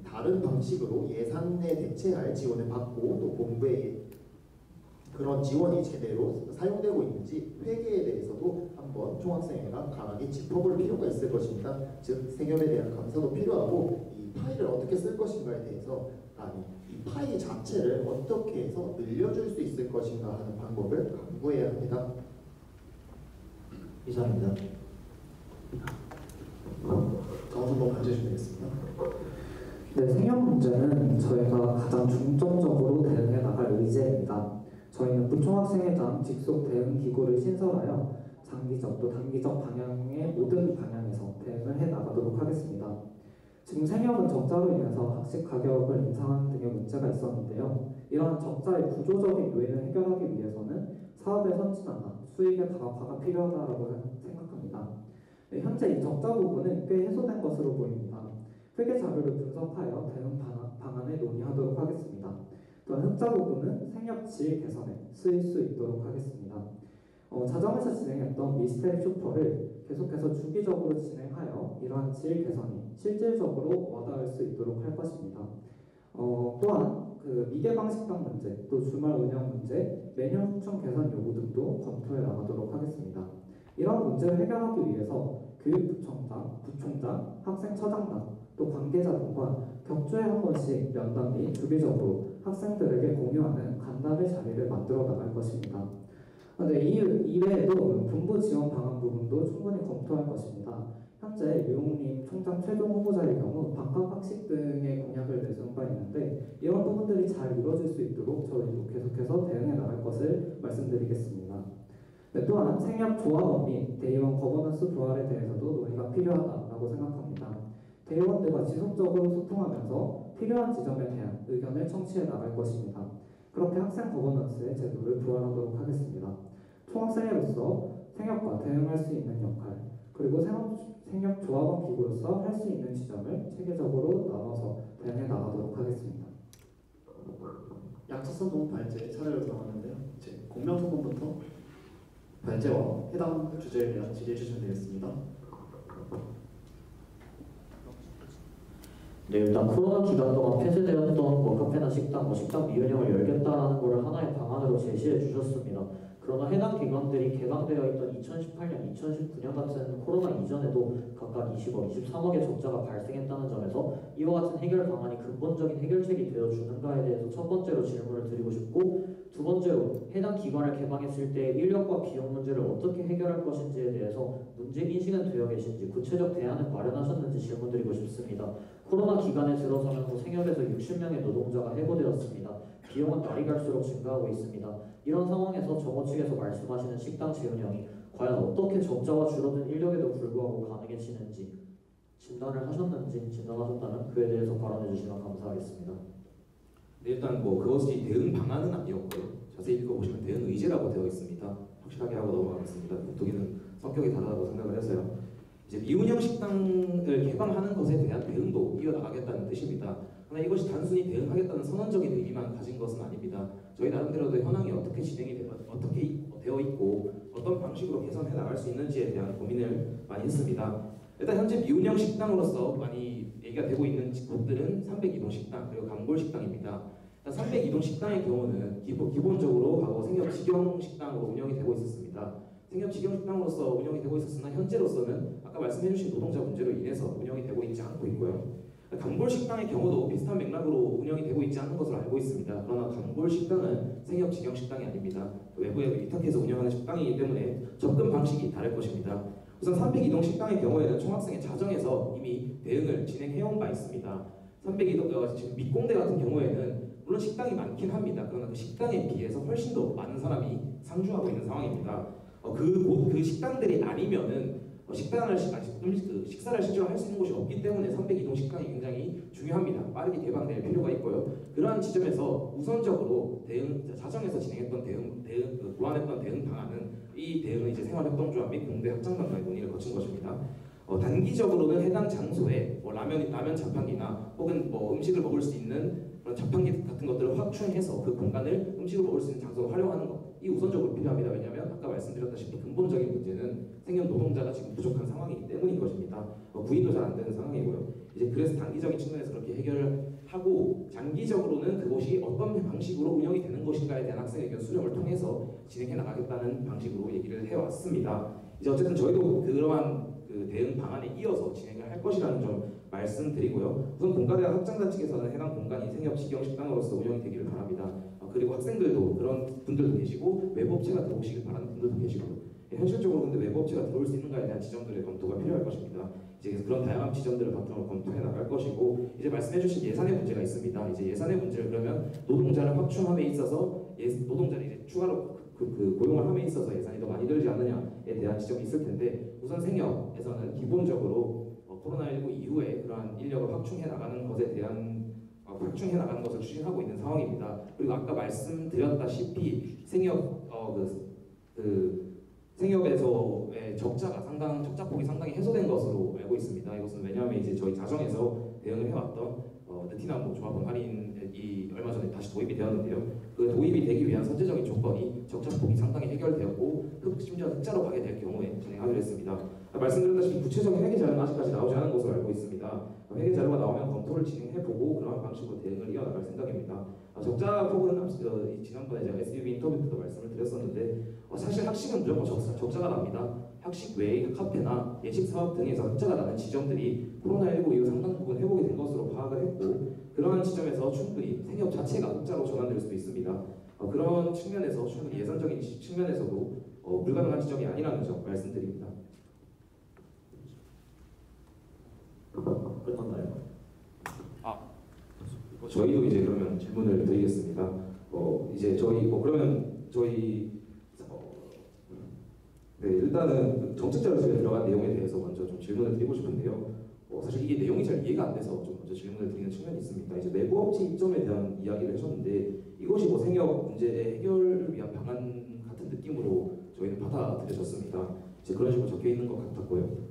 다른 방식으로 예산에 대체할 지원을 받고 또 본부에 그런 지원이 제대로 사용되고 있는지 회계에 대해서도 한번 총학생회가 강하게 짚어볼 필요가 있을 것입니다. 즉 생협에 대한 감사도 필요하고 이 파일을 어떻게 쓸 것인가에 대해서 이 파일 자체를 어떻게 해서 늘려줄 수 있을 것인가 하는 방법을 강구해야 합니다. 이상입니다. 다음 한번 가져주시면 되겠습니다. 네, 생협 문제는 저희가 가장 중점적으로 대응해 나갈 의제입니다. 저희는 부총학생회장 직속 대응 기구를 신설하여 장기적 또 단기적 방향의 모든 방향에서 대응을 해 나가도록 하겠습니다. 지금 생협은 적자로 인해서 학식 가격을 인상하는 등의 문제가 있었는데요. 이러한 적자의 구조적인 요인을 해결하기 위해서는 사업의 선진화나 수익의 다각화가 필요하다고 생각합니다. 네, 현재 이 적자 부분은 꽤 해소된 것으로 보입니다. 회계 자료를 분석하여 대응 방안을 논의하도록 하겠습니다. 또한 흑자 부분은 생협 지혜 개선에 쓰일 수 있도록 하겠습니다. 자정에서 진행했던 미스테리 슈퍼를 계속해서 주기적으로 진행하여 이러한 질 개선이 실질적으로 와닿을 수 있도록 할 것입니다. 또한 그 미개방 식당 문제, 또 주말 운영 문제, 매년 후충 개선 요구 등도 검토해 나가도록 하겠습니다. 이러한 문제를 해결하기 위해서 교육부총장, 부총장, 학생처장단, 또 관계자 등과 격주에 한 번씩 면담 및 주기적으로 학생들에게 공유하는 간담회 자리를 만들어 나갈 것입니다. 네, 이외에도 분부 지원 방안 부분도 충분히 검토할 것입니다. 현재 유용림 총장 최종 후보자의 경우 방학학식 등의 공약을 내세운 바 있는데 이런 부분들이 잘 이루어질 수 있도록 저희도 계속해서 대응해 나갈 것을 말씀드리겠습니다. 네, 또한 생협 조합원 및 대의원 거버넌스 부활에 대해서도 논의가 필요하다고 생각합니다. 대의원들과 지속적으로 소통하면서 필요한 지점에 대한 의견을 청취해 나갈 것입니다. 그렇게 학생 거버넌스의 제도를 부활하도록 하겠습니다. 총학생회로서 생협과 대응할 수 있는 역할, 그리고 생협 조합원 기구로서 할 수 있는 지점을 체계적으로 나눠서 대응해 나가도록 하겠습니다. 약차선동 발제 차례로 들어갔는데요. 이제 공명선동부터 발제와 해당 주제에 대한 질의해 주시면 되겠습니다. 네, 일단 코로나 기간 동안 폐쇄되었던 카페나 식당, 식당 미운영을 열겠다라는 것을 하나의 방안으로 제시해 주셨습니다. 그러나 해당 기관들이 개방되어 있던 2018년, 2019년 같은 코로나 이전에도 각각 20억, 23억의 적자가 발생했다는 점에서 이와 같은 해결 방안이 근본적인 해결책이 되어주는가에 대해서 첫 번째로 질문을 드리고 싶고, 두 번째로 해당 기관을 개방했을 때 인력과 비용 문제를 어떻게 해결할 것인지에 대해서 문제인식은 되어 계신지 구체적 대안을 마련하셨는지 질문드리고 싶습니다. 코로나 기간에 들어서면서 생협에서 60명의 노동자가 해고되었습니다. 비용은 날이 갈수록 증가하고 있습니다. 이런 상황에서 정호 측에서 말씀하시는 식당 재운영이 과연 어떻게 적자와 줄어든 인력에도 불구하고 가능해지는지 진단을 하셨는지, 진단하셨다면 그에 대해서 발언해 주시면 감사하겠습니다. 네, 일단 그것이 대응 방안은 아니었고요. 자세히 읽어보시면 대응 의제라고 되어 있습니다. 확실하게 하고 넘어가겠습니다. 독일은 성격이 다르다고 생각을 해서요. 이제 미운영 식당을 개방하는 것에 대한 대응도 이어나가겠다는 뜻입니다. 그러나 이것이 단순히 대응하겠다는 선언적인 의미만 가진 것은 아닙니다. 저희 나름대로도 현황이 어떻게 어떻게 되어 있고 어떤 방식으로 개선해 나갈 수 있는지에 대한 고민을 많이 했습니다. 일단 현재 미운영 식당으로서 많이 얘기가 되고 있는 곳들은 302동 식당 그리고 강골 식당입니다. 302동 식당의 경우는 기본적으로 과거 생협 직영 식당으로 운영이 되고 있었습니다. 생협 직영 식당으로서 운영이 되고 있었으나 현재로서는 아까 말씀해주신 노동자 문제로 인해서 운영이 되고 있지 않고 있고요. 강골 식당의 경우도 비슷한 맥락으로 운영이 되고 있지 않은 것으로 알고 있습니다. 그러나 강골 식당은 생협 직영 식당이 아닙니다. 외부에 위탁해서 운영하는 식당이기 때문에 접근 방식이 다를 것입니다. 우선 302동 식당의 경우에는 총학생회 자정에서 이미 대응을 진행해온 바 있습니다. 302동 지금 밑공대 같은 경우에는 물론 물론 식당이 많긴 합니다. 그러나 그 식당에 비해서 훨씬 더 많은 사람이 상주하고 있는 상황입니다. 그 식당들이 아니면은 식사를 실제로 할 수 있는 곳이 없기 때문에 302동 식당이 굉장히 중요합니다. 빠르게 개방될 필요가 있고요. 그러한 지점에서 우선적으로 자정에서 진행했던 고안했던 대응 방안은 이 대응은 이제 생활협동조합 및 공대 학장단 간의 논의를 거친 것입니다. 단기적으로는 해당 장소에 라면 자판기나 혹은 음식을 먹을 수 있는 그런 자판기 같은 것들을 확충해서 그 공간을 음식을 먹을 수 있는 장소로 활용하는 것, 이 우선적으로 필요합니다. 왜냐하면 아까 말씀드렸다시피 근본적인 문제는 생년 노동자가 지금 부족한 상황이기 때문인 것입니다. 구인도 잘 안 되는 상황이고요. 이제 그래서 단기적인 측면에서 그렇게 해결을 하고 장기적으로는 그것이 어떤 방식으로 운영이 되는 것인가에 대한 학생 의견 수렴을 통해서 진행해 나가겠다는 방식으로 얘기를 해왔습니다. 이제 어쨌든 저희도 그러한 그 대응 방안에 이어서 진행을 할 것이라는 점 말씀드리고요. 우선 공과대학 학장단 측에서는 해당 공간이 생협 직영식당으로서 운영이 되기를 바랍니다. 그리고 학생들도 그런 분들도 계시고 외부 업체가 들어오시길 바라는 분들도 계시고, 현실적으로 근데 외부 업체가 들어올 수 있는가에 대한 지점들의 검토가 필요할 것입니다. 이제 그런 다양한 지점들을 바탕으로 검토해 나갈 것이고, 이제 말씀해주신 예산의 문제가 있습니다. 이제 예산의 문제를 그러면 노동자를 확충함에 있어서 노동자를 이제 추가로 고용을 함에 있어서 예산이 더 많이 들지 않느냐에 대한 지점이 있을 텐데, 우선 생협에서는 기본적으로 코로나19 이후에 그러한 인력을 확충해 나가는 것에 대한 확충해 나가는 것을 추진하고 있는 상황입니다. 그리고 아까 말씀드렸다시피 생협에서의 적자폭이 상당히 해소된 것으로 알고 있습니다. 이것은 왜냐하면 이제 저희 자정에서 대응을 해왔던 느티나무 조합원 할인이 얼마 전에 다시 도입이 되었는데요. 그 도입이 되기 위한 선제적인 조건이 적자폭이 상당히 해결되었고 심지어 흑자로 가게 될 경우에 진행하기로 했습니다. 말씀드렸다시피 구체적인 회계 자료는 아직까지 나오지 않은 것으로 알고 있습니다. 회계 자료가 나오면 검토를 진행해보고 그러한 방식으로 대응을 이어나갈 생각입니다. 적자폭은 지난번에 제가 SUV 인터뷰 때도 말씀을 드렸었는데 사실 학식은 무조건 적자가 납니다. 학식 외의 카페나 예식 사업 등에서 흑자가 나는 지점들이 코로나19 이후 상당 부분 회복이 된 것으로 파악을 했고, 그러한 지점에서 충분히 생협 자체가 흑자로 전환될 수도 있습니다. 그런 측면에서 충분히 예산적인 측면에서도 불가능한 지점이 아니라는 점 말씀드립니다. 끝났나요? 저희도 이제 그러면 질문을 드리겠습니다. 이제 일단은 정책 자료집에 들어간 내용에 대해서 먼저 좀 질문을 드리고 싶은데요. 사실 이게 내용이 잘 이해가 안 돼서 좀 먼저 질문을 드리는 측면이 있습니다. 이제 내부 업체 입점에 대한 이야기를 하셨는데 이것이 생협 문제의 해결을 위한 방안 같은 느낌으로 저희는 받아들여졌습니다. 이제 그런 식으로 적혀 있는 것 같았고요.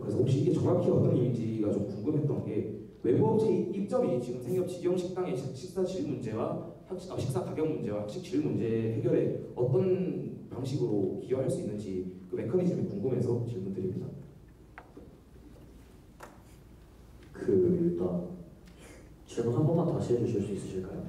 그래서 혹시 이게 정확히 어떤 의미인지가 좀 궁금했던 게, 외부 업체 입점이 지금 생협 직영 식당의 식사 질 문제와 식사 가격 문제와 학식 질 문제 해결에 어떤 방식으로 기여할 수 있는지 그 메커니즘이 궁금해서 질문드립니다. 일단 질문 한 번만 다시 해주실 수 있으실까요?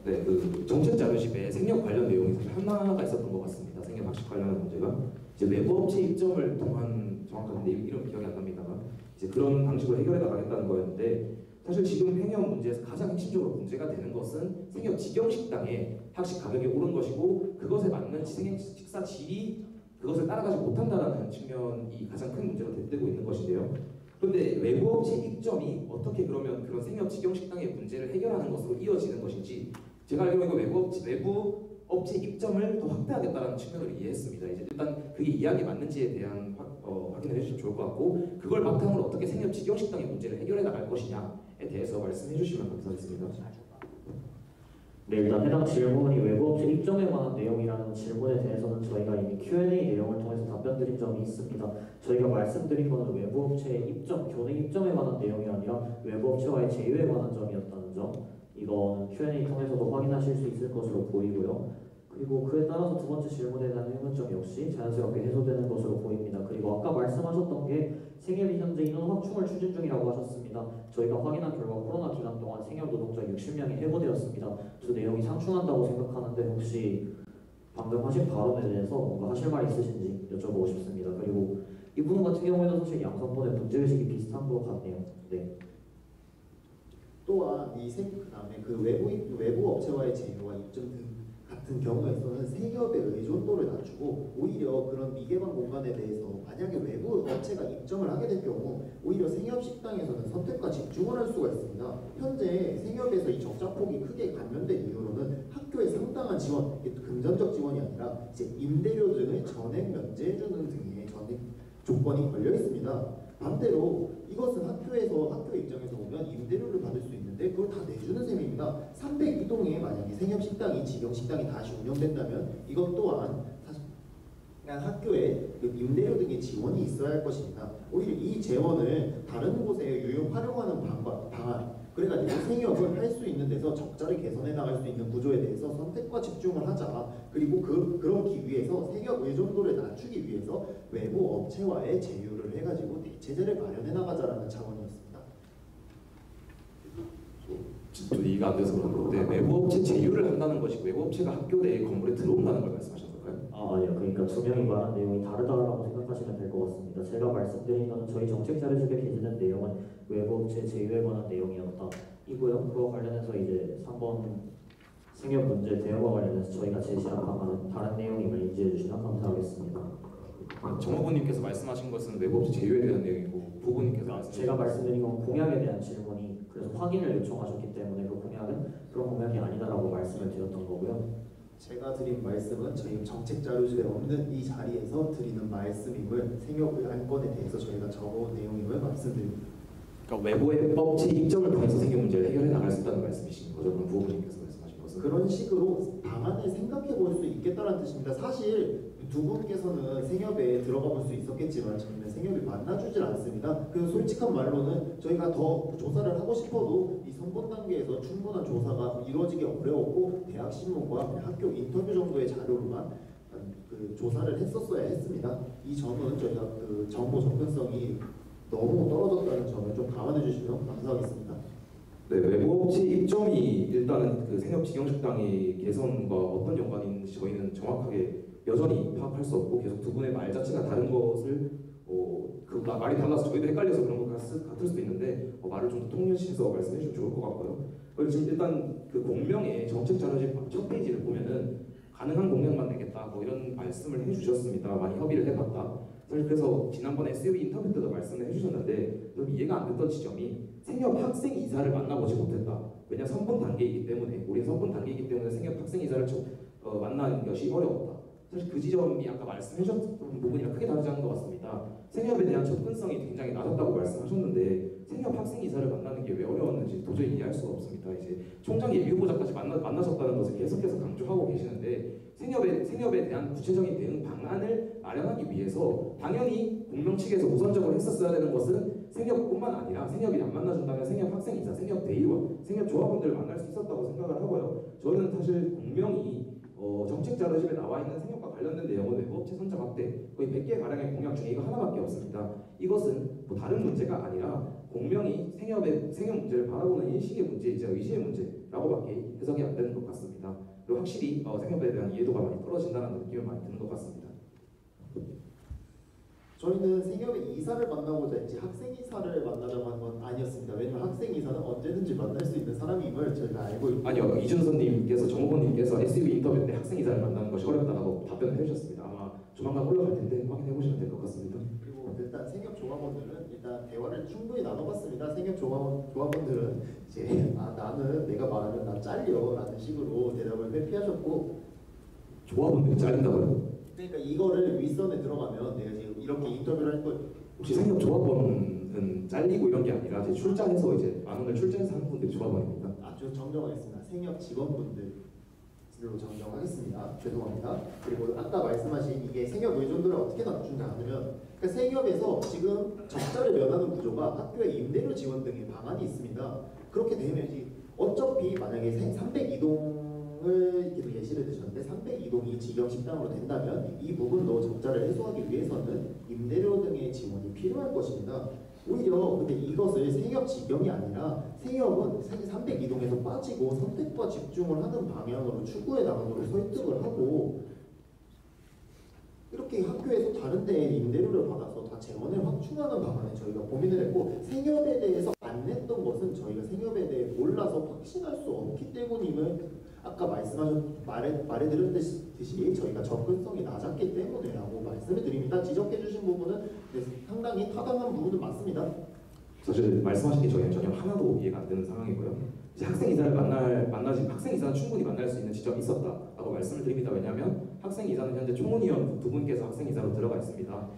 네, 정책 자료집에 생협 관련 내용이 사실 하나가 있었던 것 같습니다. 생협 학식 관련한 문제가 이제 외부 업체 입점을 통한, 정확한 이름 기억이 안 납니다만 이제 그런 방식으로 해결해 나가겠다는 거였는데, 사실 지금 생협 문제에서 가장 핵심적으로 문제가 되는 것은 생협 직영 식당의 학식 가격이 오른 것이고, 그것에 맞는 식사 질이 그것을 따라가지 못한다는 측면이 가장 큰 문제로 대두되고 있는 것인데요. 그런데 외부 업체 입점이 어떻게 그러면 그런 생협 직영 식당의 문제를 해결하는 것으로 이어지는 것인지, 제가 알기로 이거 외부 업체 입점을 더 확대하겠다는 측면으로 이해했습니다. 이제 일단 그게 이야기 맞는지에 대한 확인을 해주시면 좋을 것 같고, 그걸 바탕으로 어떻게 생협 직영 식당의 문제를 해결해 나갈 것이냐에 대해서 말씀해 주시면 감사하겠습니다. 네, 일단 해당 질문이 외부업체 입점에 관한 내용이라는 질문에 대해서는 저희가 이미 Q&A 내용을 통해서 답변 드린 점이 있습니다. 저희가 말씀드린 것은 외부업체의 입점, 교내 입점에 관한 내용이 아니라 외부업체와의 제휴에 관한 점이었다는 점, 이건 Q&A 통해서도 확인하실 수 있을 것으로 보이고요. 그리고 그에 따라서 두 번째 질문에 대한 의문점 역시 자연스럽게 해소되는 것으로 보입니다. 그리고 아까 말씀하셨던 게 생협이 현재 인원 확충을 추진 중이라고 하셨습니다. 저희가 확인한 결과 코로나 기간 동안 생협 노동자 60명이 해고되었습니다. 두 내용이 상충한다고 생각하는데 혹시 방금 하신 발언에 대해서 뭔가 하실 말 있으신지 여쭤보고 싶습니다. 그리고 이분 같은 경우에는 사실 양성분의 문제의식이 비슷한 것 같네요. 네. 또한 그다음에 그 외부 업체와의 제휴와 입점 등 같은 같은 경우에서는 생협의 의존도를 낮추고 오히려 그런 미개방 공간에 대해서 만약에 외부 업체가 입점을 하게 될 경우 오히려 생협 식당에서는 선택과 집중을 할 수가 있습니다. 현재 생협에서 이 적자폭이 크게 감면된 이유로는 학교에 상당한 지원, 이게 금전적 지원이 아니라 이제 임대료 등을 전액 면제해주는 등의 전액 조건이 걸려 있습니다. 반대로 이것은 학교 입장에서 보면 임대료를 받을 수 있는데 그걸 다 내주는 셈입니다. 302동에 만약에 생협식당이 직영식당이 다시 운영된다면 이것 또한 사실 학교에 그 임대료 등의 지원이 있어야 할 것입니다. 오히려 이 재원을 다른 곳에 활용하는 방안 그래가지고 생협을 할 수 있는 데서 적자를 개선해 나갈 수 있는 구조에 대해서 선택과 집중을 하자. 그리고 그러기 위해서 생협 의존도를 낮추기 위해서 외부 업체와의 제휴를 해가지고 대체제를 마련해 나가자라는 차원이었습니다. 좀 이해가 안 돼서 그런 건데 외부 업체 제휴를 한다는 것이 외부 업체가 학교 내에 건물에 들어온다는 걸 말씀하신 걸까요? 아니요. 그러니까 두 명이 말한 내용이 다르다라고 생각하시면 될 것 같습니다. 제가 말씀드린 것은 저희 정책 자료집에 게시된 내용은 외부 업체 제휴에 관한 내용이었다. 이고요. 그와 관련해서 이제 3번 생협 문제 대응과 관련해서 저희가 제시한 방안은 다른 내용임을 인지해 주시면 감사하겠습니다. 정호부님께서 말씀하신 것은 외부 업체 제휴에 대한 내용이고 부부님께서 말씀하신 제가 말씀드린 건 공약에 대한 질문이 그래서 확인을 요청하셨기 때문에 그 공약은 그런 공약이 아니다라고 말씀을 드렸던 거고요. 제가 드린 말씀은 저희 정책 자료집에 없는 이 자리에서 드리는 말씀임을 생협의 안건에 대해서 저희가 적어온 내용임을 말씀드립니다. 그러니까 외부의 업체 입점을 통해서 생긴 문제를 해결해 나갈 수 있다는 말씀이신 거죠? 그럼 부부님께서 말씀하신 것은 그런 식으로 방안을 생각해 볼 수 있겠다는 뜻입니다. 사실 두 분께서는 생협에 들어가 볼 수 있었겠지만 저희는 생협이 만나주질 않습니다. 그 솔직한 말로는 저희가 더 조사를 하고 싶어도 이 선본 단계에서 충분한 조사가 이루어지기 어려웠고 대학 신문과 학교 인터뷰 정도의 자료로만 그 조사를 했었어야 했습니다. 이 점은 저희가 그 정보 접근성이 너무 떨어졌다는 점을 좀 감안해 주시면 감사하겠습니다. 네, 외부 업체 입점이 일단은 그 생협 직영식당의 개선과 어떤 연관이 있는지 저희는 정확하게 여전히 파악할 수 없고 계속 두 분의 말 자체가 다른 것을 그 말이 달라서 저희도 헷갈려서 그런 것 같을 수도 있는데 말을 좀 더 통일시켜서 말씀해 주시면 좋을 것 같고요. 그리고 지금 일단 그 공명의 정책 자료집 첫 페이지를 보면은 가능한 공약만 내겠다 뭐 이런 말씀을 해주셨습니다. 많이 협의를 해봤다. 사실 그래서 지난번에 SUV 인터뷰 때도 말씀을 해주셨는데 좀 이해가 안 됐던 지점이 생협 학생 이사를 만나보지 못했다. 왜냐 선본 단계이기 때문에 우리 선본 단계이기 때문에 생협 학생 이사를 만나는 것이 어려웠다. 사실 그 지점이 아까 말씀하셨던 부분이랑 크게 다르지 않은 것 같습니다. 생협에 대한 접근성이 굉장히 낮았다고 말씀하셨는데 생협 학생 이사를 만나는 게 왜 어려웠는지 도저히 이해할 수가 없습니다. 이제 총장 예비후보자까지 만나셨다는 것을 계속해서 강조하고 계시는데 생협에 대한 구체적인 대응 방안을 마련하기 위해서 당연히 공명 측에서 우선적으로 했었어야 되는 것은 생협뿐만 아니라 생협이 안 만나준다면 생협 학생 이사, 생협 대의원, 생협 조합원들을 만날 수 있었다고 생각을 하고요. 저는 사실 공명이 정책 자료집에 나와 있는 생협과 관련된 내용은 외부 업체 선정 확대 거의 100개 가량의 공약 중에 이거 하나밖에 없습니다. 이것은 뭐 다른 문제가 아니라 공명이 생협 문제를 바라보는 인식의 문제이자 의지의 문제라고밖에 해석이 안 되는 것 같습니다. 그리고 확실히 생협에 대한 이해도가 많이 떨어진다는 느낌이 많이 드는 것 같습니다. 저희는 생협의 이사를 만나고자 했지 학생 이사를 만나자고 한 건 아니었습니다. 왜냐하면 학생 이사는 언제든지 만날 수 있는 사람임을 저희가 알고 있고 아니요, 이준선님께서 정호원님께서 SUV 인터뷰 때 학생 이사를 만나는 것이 어렵다고 답변을 해주셨습니다. 아마 조만간 올라갈 텐데 확인해 보시면 될 것 같습니다. 그리고 일단 생협 조합원들은 일단 대화를 충분히 나눠봤습니다. 생협 조합원들은 이제 나는 내가 말하면 나 잘려라는 식으로 대답을 회피하셨고 조합원들이 잘린다고요? 그러니까 이거를 윗선에 들어가면 내가 지금 이렇게 인터뷰를 할 걸 혹시 생협 조합원은 잘리고 이런 게 아니라 이제 출장해서 이제 만원을 출장해서 하는 분들이 조합원입니다. 저 정정하겠습니다. 생협 직원분들로 정정하겠습니다. 죄송합니다. 그리고 아까 말씀하신 이게 생협 의존도를 어떻게 낮추냐 하면 그러니까 생협에서 지금 적자를 면하는 구조가 학교의 임대료 지원 등의 방안이 있습니다. 그렇게 되면 어차피 만약에 302동을 계속 예시를 드셨는데 302동이 직영식당으로 된다면 이 부분도 적자를 해소하기 위해서는 임대료 등의 지원이 필요할 것입니다. 오히려 근데 이것을 생협 직영이 아니라 생협은 302동에서 빠지고 선택과 집중을 하는 방향으로 추구해 나가도록 설득을 하고 이렇게 학교에서 다른 데에 임대료를 받아서 다 재원을 확충하는 방안에 저희가 고민을 했고 생협에 대해서 안 냈던 것은 저희가 생협에 대해 몰라서 확신할 수 없기 때문임을 아까 말해드렸듯이 저희가 접근성이 낮았기 때문에라고 말씀을 드립니다. 지적해주신 부분은 네, 상당히 타당한 부분은 맞습니다. 사실 말씀하신 게 저희는 전혀 하나도 이해가 안 되는 상황이고요. 이제 학생 이사를 만나지 학생 이사는 충분히 만날 수 있는 지점이 있었다라고 말씀을 드립니다. 왜냐하면 학생 이사는 현재 총무위원 두 분께서 학생 이사로 들어가 있습니다.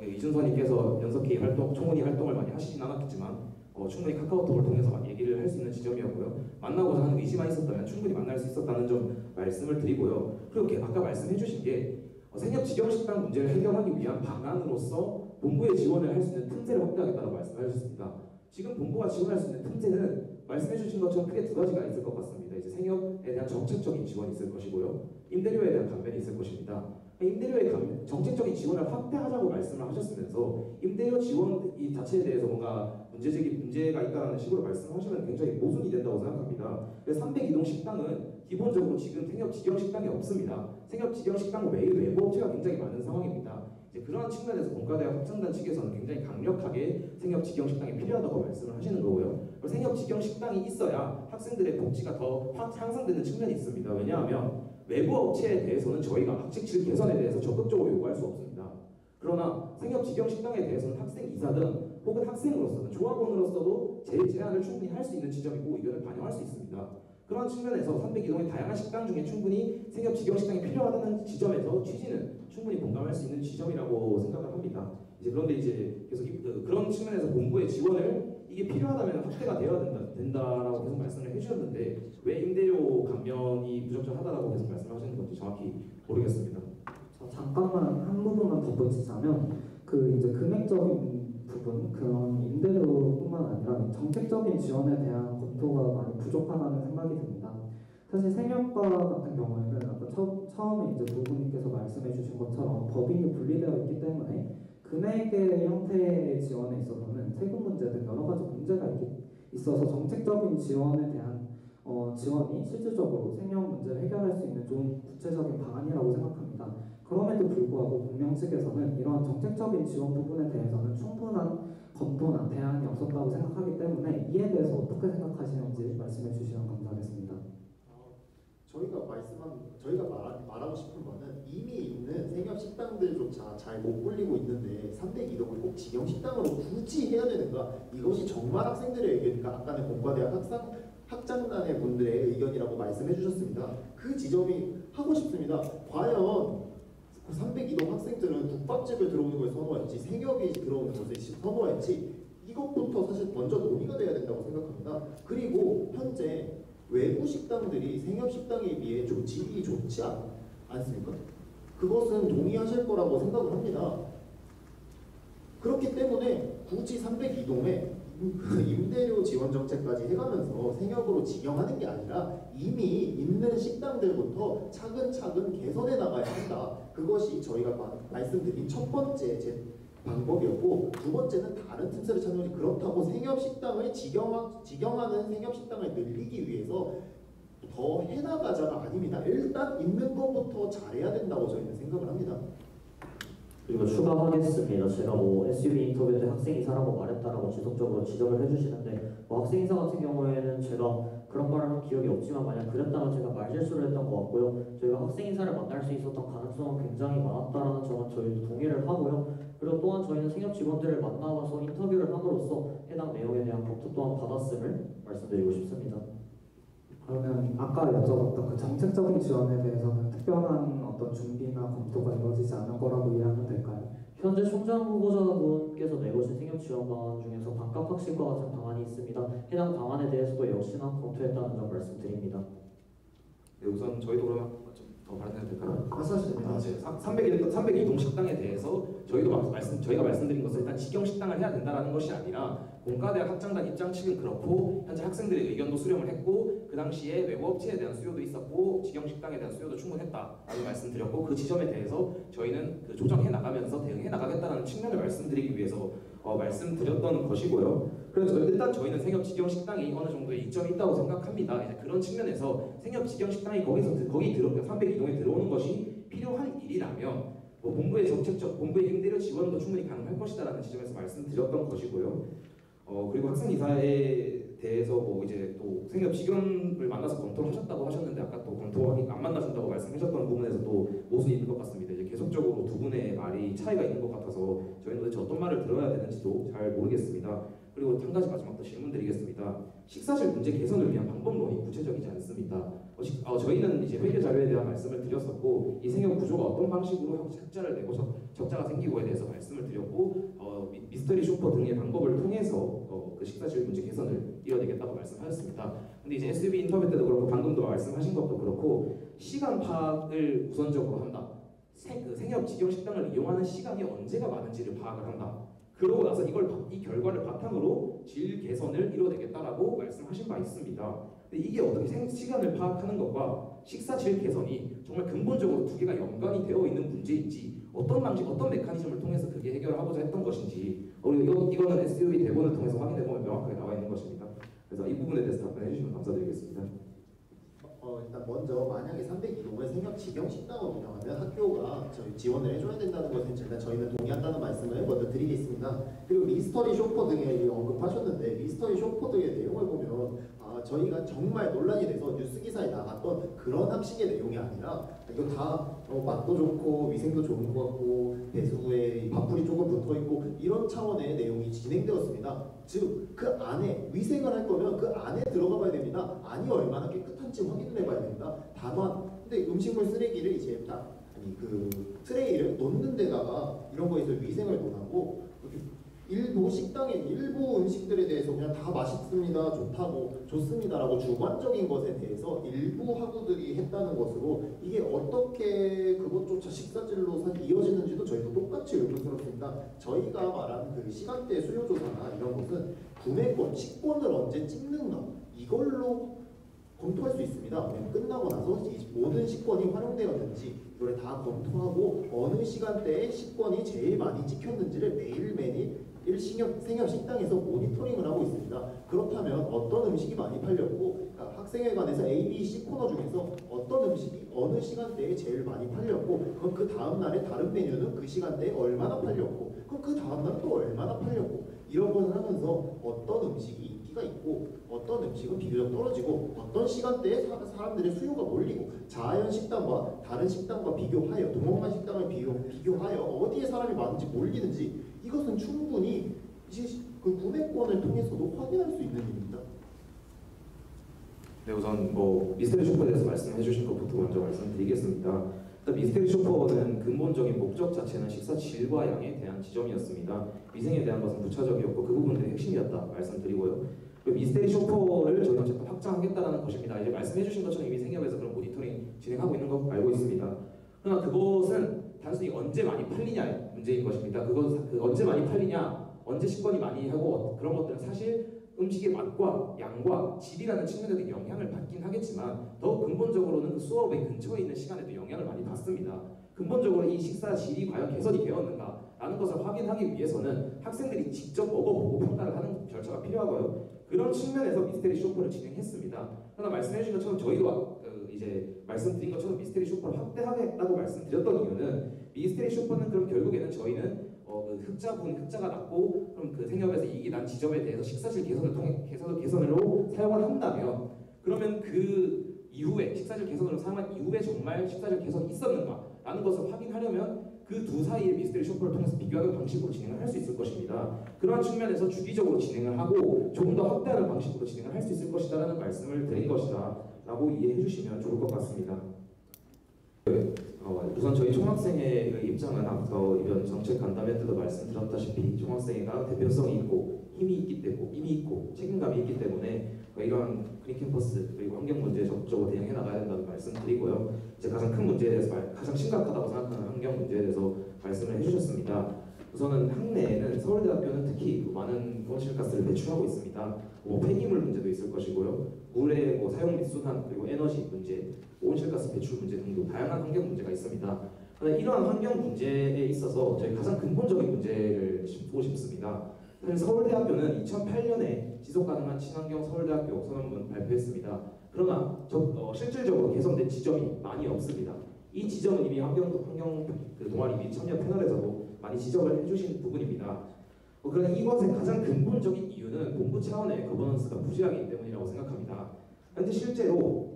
이준서님께서 연석회의 총무위 활동을 많이 하시진 않았겠지만 충분히 카카오톡을 통해서 얘기를 할 수 있는 지점이었고요. 만나고자 하는 의지만 있었다면 충분히 만날 수 있었다는 점 말씀을 드리고요. 그리고 아까 말씀해주신 게 생협 직영식당 문제를 해결하기 위한 방안으로서 본부의 지원을 할 수 있는 틈새를 확대하겠다고 말씀하셨습니다. 지금 본부가 지원할 수 있는 틈새는 말씀해주신 것처럼 크게 두 가지가 있을 것 같습니다. 이제 생협에 대한 정책적인 지원이 있을 것이고요. 임대료에 대한 감면이 있을 것입니다. 임대료의 정책적인 지원을 확대하자고 말씀을 하셨으면서 임대료 지원 이 자체에 대해서 뭔가 문제가 있다는 식으로 말씀하시면 굉장히 모순이 된다고 생각합니다. 그래서 302동 식당은 기본적으로 지금 생협 직영 식당이 없습니다. 생협 직영 식당 외에 외부 업체가 굉장히 많은 상황입니다. 이제 그러한 측면에서 본과대학 확장단 측에서는 굉장히 강력하게 생협 직영 식당이 필요하다고 말씀을 하시는 거고요. 그리고 생협 직영 식당이 있어야 학생들의 복지가 더 확 향상되는 측면이 있습니다. 왜냐하면 외부 업체에 대해서는 저희가 학칙 질 개선에 대해서 적극적으로 요구할 수 없습니다. 그러나 생협 직영 식당에 대해서는 학생 이사든 혹은 학생으로서든 조합원으로서도 제안을 충분히 할 수 있는 지점이고 의견을 반영할 수 있습니다. 그런 측면에서 302동의 다양한 식당 중에 충분히 생협 직영 식당이 필요하다는 지점에서 취지는 충분히 공감할 수 있는 지점이라고 생각을 합니다. 그런데 이제 계속 그런 측면에서 본부의 지원을 이게 필요하다면 확대가 되어야 된다라고 계속 말씀을 해주셨는데 왜 임대료 감면이 부적절하다라고 계속 말씀하시는 건지 정확히 모르겠습니다. 잠깐만 한 부분만 덧붙이자면 이제 금액적인 부분 그런 임대료뿐만 아니라 정책적인 지원에 대한 검토가 많이 부족하다는 생각이 듭니다. 사실 생협과 같은 경우에는 아까 처음에 이제 두 분께서 말씀해주신 것처럼 법인이 분리되어 있기 때문에 금액의 형태의 지원에 있어서는 세금 문제 등 여러 가지 문제가 있어서 정책적인 지원에 대한 지원이 실질적으로 생협 문제를 해결할 수 있는 좋은 구체적인 방안이라고 생각합니다. 그럼에도 불구하고 공명 측에서는 이러한 정책적인 지원 부분에 대해서는 충분한 검토나 대안이 없었다고 생각하기 때문에 이에 대해서 어떻게 생각하시는지 말씀해 주시면 감사하겠습니다. 저희가 말하고 싶은 거는 이미 있는 생협 식당들조차 잘 못 굴리고 있는데 302동을 꼭 직영 식당으로 굳이 해야 되는가? 이것이 정말 학생들의 의견인가? 아까는 본과대학 학장단의 분들의 의견이라고 말씀해 주셨습니다. 그 지점이 하고 싶습니다. 과연 302동 학생들은 국밥집을 들어오는 걸 선호할지 생협이 들어오는 것을 선호할지 이것부터 사실 먼저 논의가 돼야 된다고 생각합니다. 그리고 현재 외부 식당들이 생협 식당에 비해 질이 좋지 않습니까? 그것은 동의하실 거라고 생각을 합니다. 그렇기 때문에 굳이 302동에 임대료 지원 정책까지 해가면서 생협으로 직영하는 게 아니라 이미 있는 식당들부터 차근차근 개선해 나가야 한다. 그것이 저희가 말씀드린 첫 번째 방법이었고, 두 번째는 다른 틈새를 찾는 것이 그렇다고 생협 식당을 직영하는 생협 식당을 늘리기 위해서 더 해나가자가 아닙니다. 일단 있는 것부터 잘해야 된다고 저희는 생각을 합니다. 그리고 추가하겠습니다. 제가 SUV 인터뷰 때 학생이사라고 말했다라고 지속적으로 지적을 해주시는데 학생이사 같은 경우에는 제가 그런 말을 한 기억이 없지만 만약 그랬다면 제가 말실수를 했던 것 같고요. 저희가 학생이사를 만날 수 있었던 가능성은 굉장히 많았다는 점은 저희도 동의를 하고요. 그리고 또한 저희는 생협 직원들을 만나서 인터뷰를 함으로써 해당 내용에 대한 검토 또한 받았음을 말씀드리고 싶습니다. 그러면 아까 여쭤봤던 그 정책적인 지원에 대해서는 특별한 어떤 준비나 검토가 이루어지지 않은 거라고 이해하면 될까요? 현재 총장 후보자분께서 내고신 생협 지원 방안 중에서 반값 학식과 같은 방안이 있습니다. 해당 방안에 대해서도 역시나 검토했다는 점 말씀드립니다. 네, 우선 저희도 그러면 좀 더 발언해도 될까요? 말씀하시죠. 302동 식당에 대해서 저희가 말씀드린 것은 일단 직영 식당을 해야 된다는 것이 아니라 본과대학 학장단 입장 측은 그렇고 현재 학생들의 의견도 수렴을 했고 그 당시에 외부 업체에 대한 수요도 있었고 직영 식당에 대한 수요도 충분했다라고 말씀드렸고 그 지점에 대해서 저희는 조정해 나가면서 대응해 나가겠다는 측면을 말씀드리기 위해서 말씀드렸던 것이고요. 그래서 일단 저희는 생협 직영 식당이 어느 정도의 이점이 있다고 생각합니다. 이제 그런 측면에서 생협 직영 식당이 거기 302동에 들어오는 것이 필요한 일이라면 본부의 임대료 지원도 충분히 가능할 것이다라는 지점에서 말씀드렸던 것이고요. 그리고 학생 이사에 대해서 뭐 이제 또 생협 직원을 만나서 검토를 하셨다고 하셨는데 아까 또 검토하기 안 만나신다고 말씀하셨던 부분에서 또 모순이 있는 것 같습니다. 이제 계속적으로 두 분의 말이 차이가 있는 것 같아서 저희는 도대체 어떤 말을 들어야 되는지도 잘 모르겠습니다. 그리고 한 가지 마지막 또 질문 드리겠습니다. 식사실 문제 개선을 위한 방법론이 구체적이지 않습니다. 저희는 이제 회계 자료에 대한 말씀을 드렸었고 이 생협 구조가 어떤 방식으로 흑자를 내고 적자가 생기고에 대해서 말씀을 드렸고 미스터리 쇼퍼 등의 방법을 통해서 그 식사실 문제 개선을 이뤄내겠다고 말씀하셨습니다. 근데 이제 SB 인터뷰 때도 그렇고 방금도 말씀하신 것도 그렇고 시간 파악을 우선적으로 한다. 생협 직영 식당을 이용하는 시간이 언제가 많은지를 파악을 한다. 그러고 나서 이 결과를 바탕으로 질 개선을 이뤄내겠다라고 말씀하신 바 있습니다. 근데 이게 어떻게 시간을 파악하는 것과 식사 질 개선이 정말 근본적으로 두 개가 연관이 되어 있는 문제인지 어떤 방식, 어떤 메커니즘을 통해서 그게 해결을 하고자 했던 것인지 이거는 SUV 대본을 통해서 확인해보면 명확하게 나와 있는 것입니다. 그래서 이 부분에 대해서 답변해 주시면 감사드리겠습니다. 일단 먼저 만약에 302호에 생협 직영 식당을 운영하면 학교가 저희 지원을 해줘야 된다는 것은 일단 저희는 동의한다는 말씀을 먼저 드리겠습니다. 그리고 미스터리 쇼퍼 등에 언급하셨는데 미스터리 쇼퍼 등의 내용을 보면 저희가 정말 논란이 돼서 뉴스 기사에 나갔던 그런 학식의 내용이 아니라 이거 다 맛도 좋고 위생도 좋은 것 같고 배수구에 밥풀이 조금 붙어 있고 이런 차원의 내용이 진행되었습니다. 즉 그 안에 위생을 할 거면 그 안에 들어가 봐야 됩니다. 안이 얼마나 깨끗한지 확인을 해봐야 됩니다. 다만 근데 음식물 쓰레기를 이제 그 트레이를 놓는 데다가 이런 거에서 위생을 논하고 일부 식당의 일부 음식들에 대해서 그냥 다 맛있습니다, 좋습니다라고 주관적인 것에 대해서 일부 학우들이 했다는 것으로 이게 어떻게 그것조차 식사질로 이어지는지도 저희도 똑같이 의문스럽습니다. 저희가 말한 그 시간대 수요조사나 이런 것은 구매권, 식권을 언제 찍는가 이걸로 검토할 수 있습니다. 끝나고 나서 모든 식권이 활용되었는지 이걸 다 검토하고 어느 시간대에 식권이 제일 많이 찍혔는지를 매일매일 생협 식당에서 모니터링을 하고 있습니다. 그렇다면 어떤 음식이 많이 팔렸고 그러니까 학생회관에서 A, B, C 코너 중에서 어떤 음식이 어느 시간대에 제일 많이 팔렸고 그럼 그 다음 날에 다른 메뉴는 그 시간대에 얼마나 팔렸고 그럼 그 다음 날 또 얼마나 팔렸고 이런 것을 하면서 어떤 음식이 인기가 있고 어떤 음식은 비교적 떨어지고 어떤 시간대에 사람들의 수요가 몰리고 자아연 식당과 다른 식당과 비교하여 동원만 식당을 비교하여 어디에 사람이 많은지 몰리는지 이것은 충분히 이제 그 구매권을 통해서도 확인할 수 있는 일입니다. 네, 우선 미스터리 쇼퍼에 대해서 말씀해 주신 것부터 먼저 말씀드리겠습니다. 일단 미스터리 쇼퍼는 근본적인 목적 자체는 식사 질과 양에 대한 지점이었습니다. 위생에 대한 것은 부차적이었고 그 부분들이 핵심이었다 말씀드리고요. 그리고 미스터리 쇼퍼를 저희는 어쨌든 확장하겠다는 것입니다. 이제 말씀해 주신 것처럼 이미 생협에서 그런 모니터링 진행하고 있는 거 알고 있습니다. 그러나 그것은 단순히 언제 많이 팔리냐의 문제인 것입니다. 그 언제 많이 팔리냐, 언제 식권이 많이 하고 그런 것들은 사실 음식의 맛과 양과 질이라는 측면에도 영향을 받긴 하겠지만 더 근본적으로는 그 수업의 근처에 있는 시간에도 영향을 많이 받습니다. 근본적으로 이 식사 질이 과연 개선이 되었는가라는 것을 확인하기 위해서는 학생들이 직접 먹어보고 평가를 하는 절차가 필요하고요. 그런 측면에서 미스터리 쇼퍼를 진행했습니다. 그러나 말씀해 주신 것처럼 저희도 이제 말씀드린 것처럼 미스터리 쇼퍼를 확대하겠다고 말씀드렸던 이유는 미스터리 쇼퍼는 그럼 결국에는 저희는 흑자가 났고 그럼 그 생협에서 이익이 난 지점에 대해서 식사질 개선으로 사용을 한다면 그러면 그 이후에 식사질 개선으로 사용한 이후에 정말 식사질 개선이 있었는가라는 것을 확인하려면 그 두 사이의 미스터리 쇼퍼를 통해서 비교하는 방식으로 진행을 할 수 있을 것입니다. 그러한 측면에서 주기적으로 진행을 하고 조금 더 확대하는 방식으로 진행을 할 수 있을 것이다라는 말씀을 드린 것이다 라고 이해해 주시면 좋을 것 같습니다. 우선 저희 총학생회의 입장은 앞서 이번 정책 간담회 때도 말씀드렸다시피 총학생회가 대표성이 있고 힘이 있고 책임감이 있기 때문에 이러한 그린 캠퍼스 그리고 환경 문제에 적극적으로 대응해 나가야 된다는 말씀드리고요. 이제 가장 큰 문제에 대해서 가장 심각하다고 생각하는 환경 문제에 대해서 말씀을 해주셨습니다. 우선은 학내에는 서울대학교는 특히 많은 온실가스를 배출하고 있습니다. 폐기물 문제도 있을 것이고요. 물의 사용 및 순환 그리고 에너지 문제, 온실가스 배출 문제 등도 다양한 환경 문제가 있습니다. 그런데 이러한 환경 문제에 있어서 저희 가장 근본적인 문제를 짚고 싶습니다. 사실 서울대학교는 2008년에 지속가능한 친환경 서울대학교 선언문 발표했습니다. 그러나 실질적으로 개선된 지점이 많이 없습니다. 이 지점은 이미 환경 동아리 및 참여 패널에서도 많이 지적을 해주신 부분입니다. 그러나 이것의 가장 근본적인 이유는 본부 차원의 거버넌스가 부재하기 때문이라고 생각합니다. 현재 실제로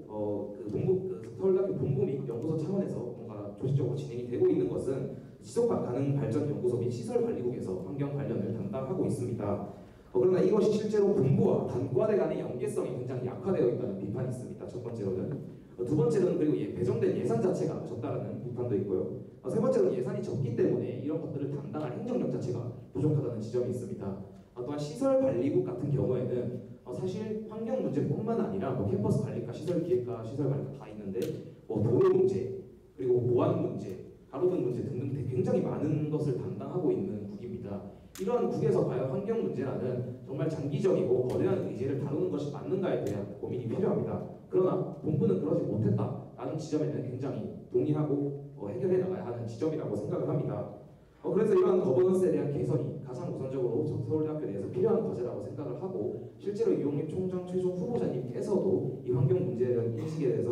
서울대학교 본부 및 연구소 차원에서 뭔가 조직적으로 진행이 되고 있는 것은 지속 가능 발전 연구소 및 시설 관리국에서 환경 관련을 담당하고 있습니다. 그러나 이것이 실제로 본부와 단과대 간의 연계성이 굉장히 약화되어 있다는 비판이 있습니다. 첫 번째로는. 두 번째로는 그리고 배정된 예산 자체가 적다라는 비판도 있고요. 세 번째로는 예산이 적기 때문에 이런 것들을 담당할 행정력 자체가 부족하다는 지점이 있습니다. 또한 시설 관리국 같은 경우에는 사실 환경 문제뿐만 아니라 캠퍼스 관리과, 시설 기획과, 시설 관리과 다 있는데 도로 문제, 그리고 보안 문제, 가로등 문제 등등 굉장히 많은 것을 담당하고 있는 국입니다. 이러한 국에서 과연 환경 문제라는 정말 장기적이고 거대한 의제를 다루는 것이 맞는가에 대한 고민이 필요합니다. 그러나 본부는 그러지 못했다라는 지점에는 굉장히 동의하고 해결해 나가야 하는 지점이라고 생각을 합니다. 그래서 이러한 거버넌스에 대한 개선이 가장 우선적으로 서울대학교 내에서 필요한 과제라고 생각을 하고, 실제로 이용립 총장 최종 후보자님께서도 이 환경 문제에 대한 인식에 대해서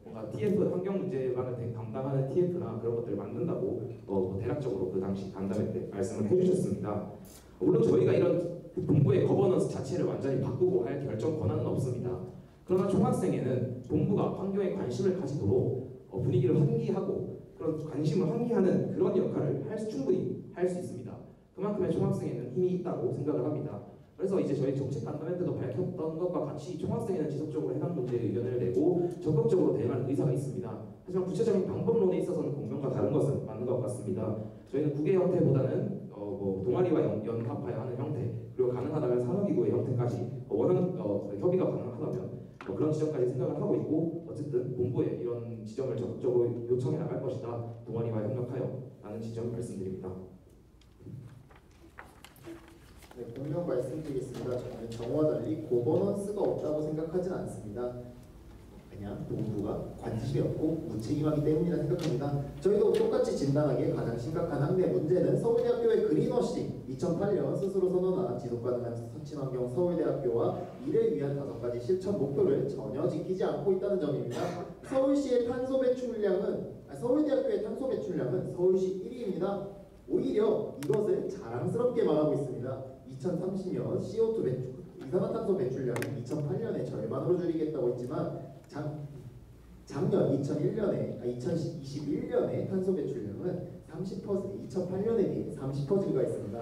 뭔가 TF 환경 문제만을 담당하는 TF나 그런 것들을 만든다고 대략적으로 그 당시 간담회 때 말씀을 해주셨습니다. 물론 저희가 이런 본부의 거버넌스 자체를 완전히 바꾸고 할 결정 권한은 없습니다. 그러나 총학생회는 본부가 환경에 관심을 가지도록 분위기를 환기하고 그런 관심을 환기하는 그런 역할을 충분히 할 수 있습니다. 그만큼의 총학생회는 힘이 있다고 생각을 합니다. 그래서 이제 저희 정책 간담회 때도 밝혔던 것과 같이 총학생회는 지속적으로 해당 문제에 의견을 내고 적극적으로 대응할 의사가 있습니다. 하지만 구체적인 방법론에 있어서는 공명과 다른 것은 맞는 것 같습니다. 저희는 국외 형태보다는 동아리와 연합하여 하는 형태, 그리고 가능하다면 산업기구의 형태까지 협의가 가능하다면 그런 지점까지 생각을 하고 있고, 어쨌든 본부에 이런 지점을 적극적으로 요청해 나갈 것이다. 동아리와 협력하여 라는 지점 말씀드립니다. 네, 공명 말씀드리겠습니다. 저는 저와 달리 거버넌스가 없다고 생각하진 않습니다. 그냥 본부가 관심이 없고 무책임하기 때문이라 생각합니다. 저희도 똑같이 진단하기에 가장 심각한 학내 문제는 서울대학교의 그린워싱, 2008년 스스로 선언한 지속가능한 친환경 서울대학교와 이를 위한 5가지 실천 목표를 전혀 지키지 않고 있다는 점입니다. 서울대학교의 탄소 배출량은 서울시 1위입니다. 오히려 이것을 자랑스럽게 말하고 있습니다. 2030년 CO2 이산화탄소 배출량은 2008년에 절반으로 줄이겠다고 했지만 작년 2021년에 탄소 배출량은 2008년에 비해 30% 증가했습니다.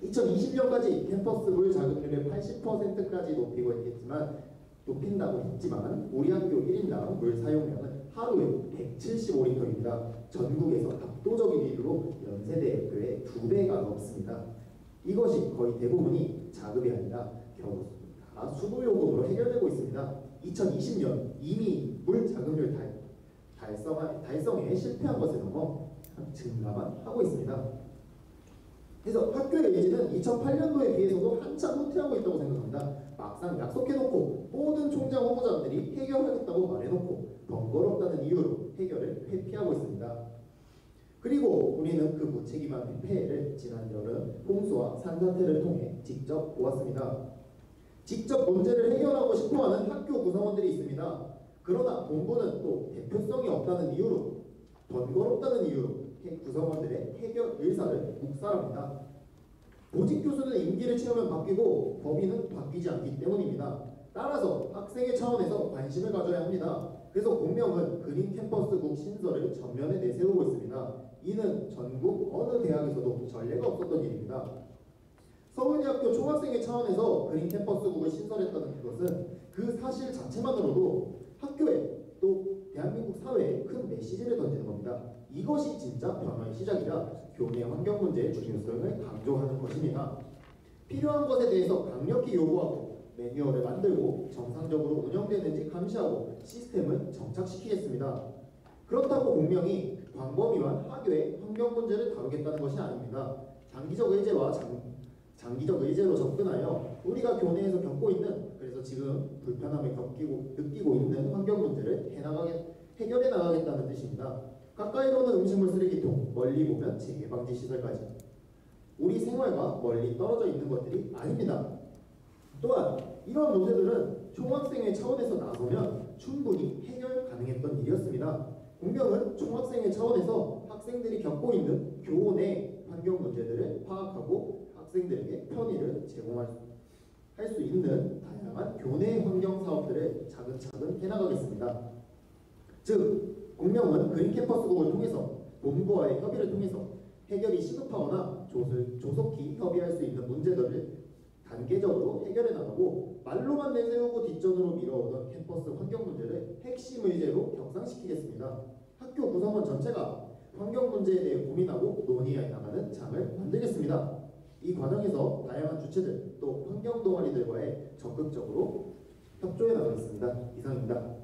2020년까지 캠퍼스 물 자급률을 80%까지 높인다고 했지만 우리 학교 1인당 물 사용량은 하루에 175리터입니다. 전국에서 압도적인 비율로 연세대학교의 2배가 넘습니다. 이것이 거의 대부분이 자급이 아니라 겨우 다 수도 요금으로 해결되고 있습니다. 2020년 이미 물 자급률 달성에 실패한 것을 넘어 증가만 하고 있습니다. 그래서 학교의 의지는 2008년도에 비해서도 한참 후퇴하고 있다고 생각합니다. 막상 약속해놓고 모든 총장 후보자들이 해결하겠다고 말해놓고 번거롭다는 이유로 해결을 회피하고 있습니다. 그리고 우리는 그 무책임한 폐해를 지난 여름 홍수와 산사태를 통해 직접 보았습니다. 직접 문제를 해결하고 싶어하는 학교 구성원들이 있습니다. 그러나 본부는 또 대표성이 없다는 이유로, 번거롭다는 이유로 구성원들의 해결 의사를 묵살합니다. 보직 교수는 임기를 채우면 바뀌고 법인은 바뀌지 않기 때문입니다. 따라서 학생의 차원에서 관심을 가져야 합니다. 그래서 공명은 그린 캠퍼스국 신설을 전면에 내세우고 있습니다. 이는 전국 어느 대학에서도 전례가 없었던 일입니다. 서울대학교 총학생회 차원에서 그린 캠퍼스국을 신설했다는 것은 그 사실 자체만으로도 학교에 또 대한민국 사회에 큰 메시지를 던지는 겁니다. 이것이 진짜 변화의 시작이라 교내 환경 문제의 중요성을 강조하는 것입니다. 필요한 것에 대해서 강력히 요구하고 매뉴얼을 만들고 정상적으로 운영되는지 감시하고 시스템을 정착시키겠습니다. 그렇다고 공명이 광범위한 학교의 환경 문제를 다루겠다는 것이 아닙니다. 장기적 의제로 접근하여 우리가 교내에서 겪고 있는, 그래서 지금 불편함을 느끼고 있는 환경 문제를 해결해 나가겠다는 뜻입니다. 가까이로는 음식물 쓰레기통, 멀리 보면 재해 방지 시설까지 우리 생활과 멀리 떨어져 있는 것들이 아닙니다. 또한 이런 문제들은 총학생회 차원에서 나서면 충분히 해결 가능했던 일이었습니다. 공명은 총학생회 차원에서 학생들이 겪고 있는 교내 환경 문제들을 파악하고 학생들에게 편의를 제공할 수 있는 다양한 교내 환경 사업들을 차근차근 해나가겠습니다. 즉, 공명은 그린 캠퍼스국을 통해서 본부와의 협의를 통해서 해결이 시급하거나 조속히 협의할 수 있는 문제들을 단계적으로 해결해 나가고 말로만 내세우고 뒷전으로 미뤄오던 캠퍼스 환경 문제를 핵심 의제로 격상시키겠습니다. 학교 구성원 전체가 환경 문제에 대해 고민하고 논의해 나가는 장을 만들겠습니다. 이 과정에서 다양한 주체들 또 환경 동아리들과의 적극적으로 협조해 나가겠습니다. 이상입니다.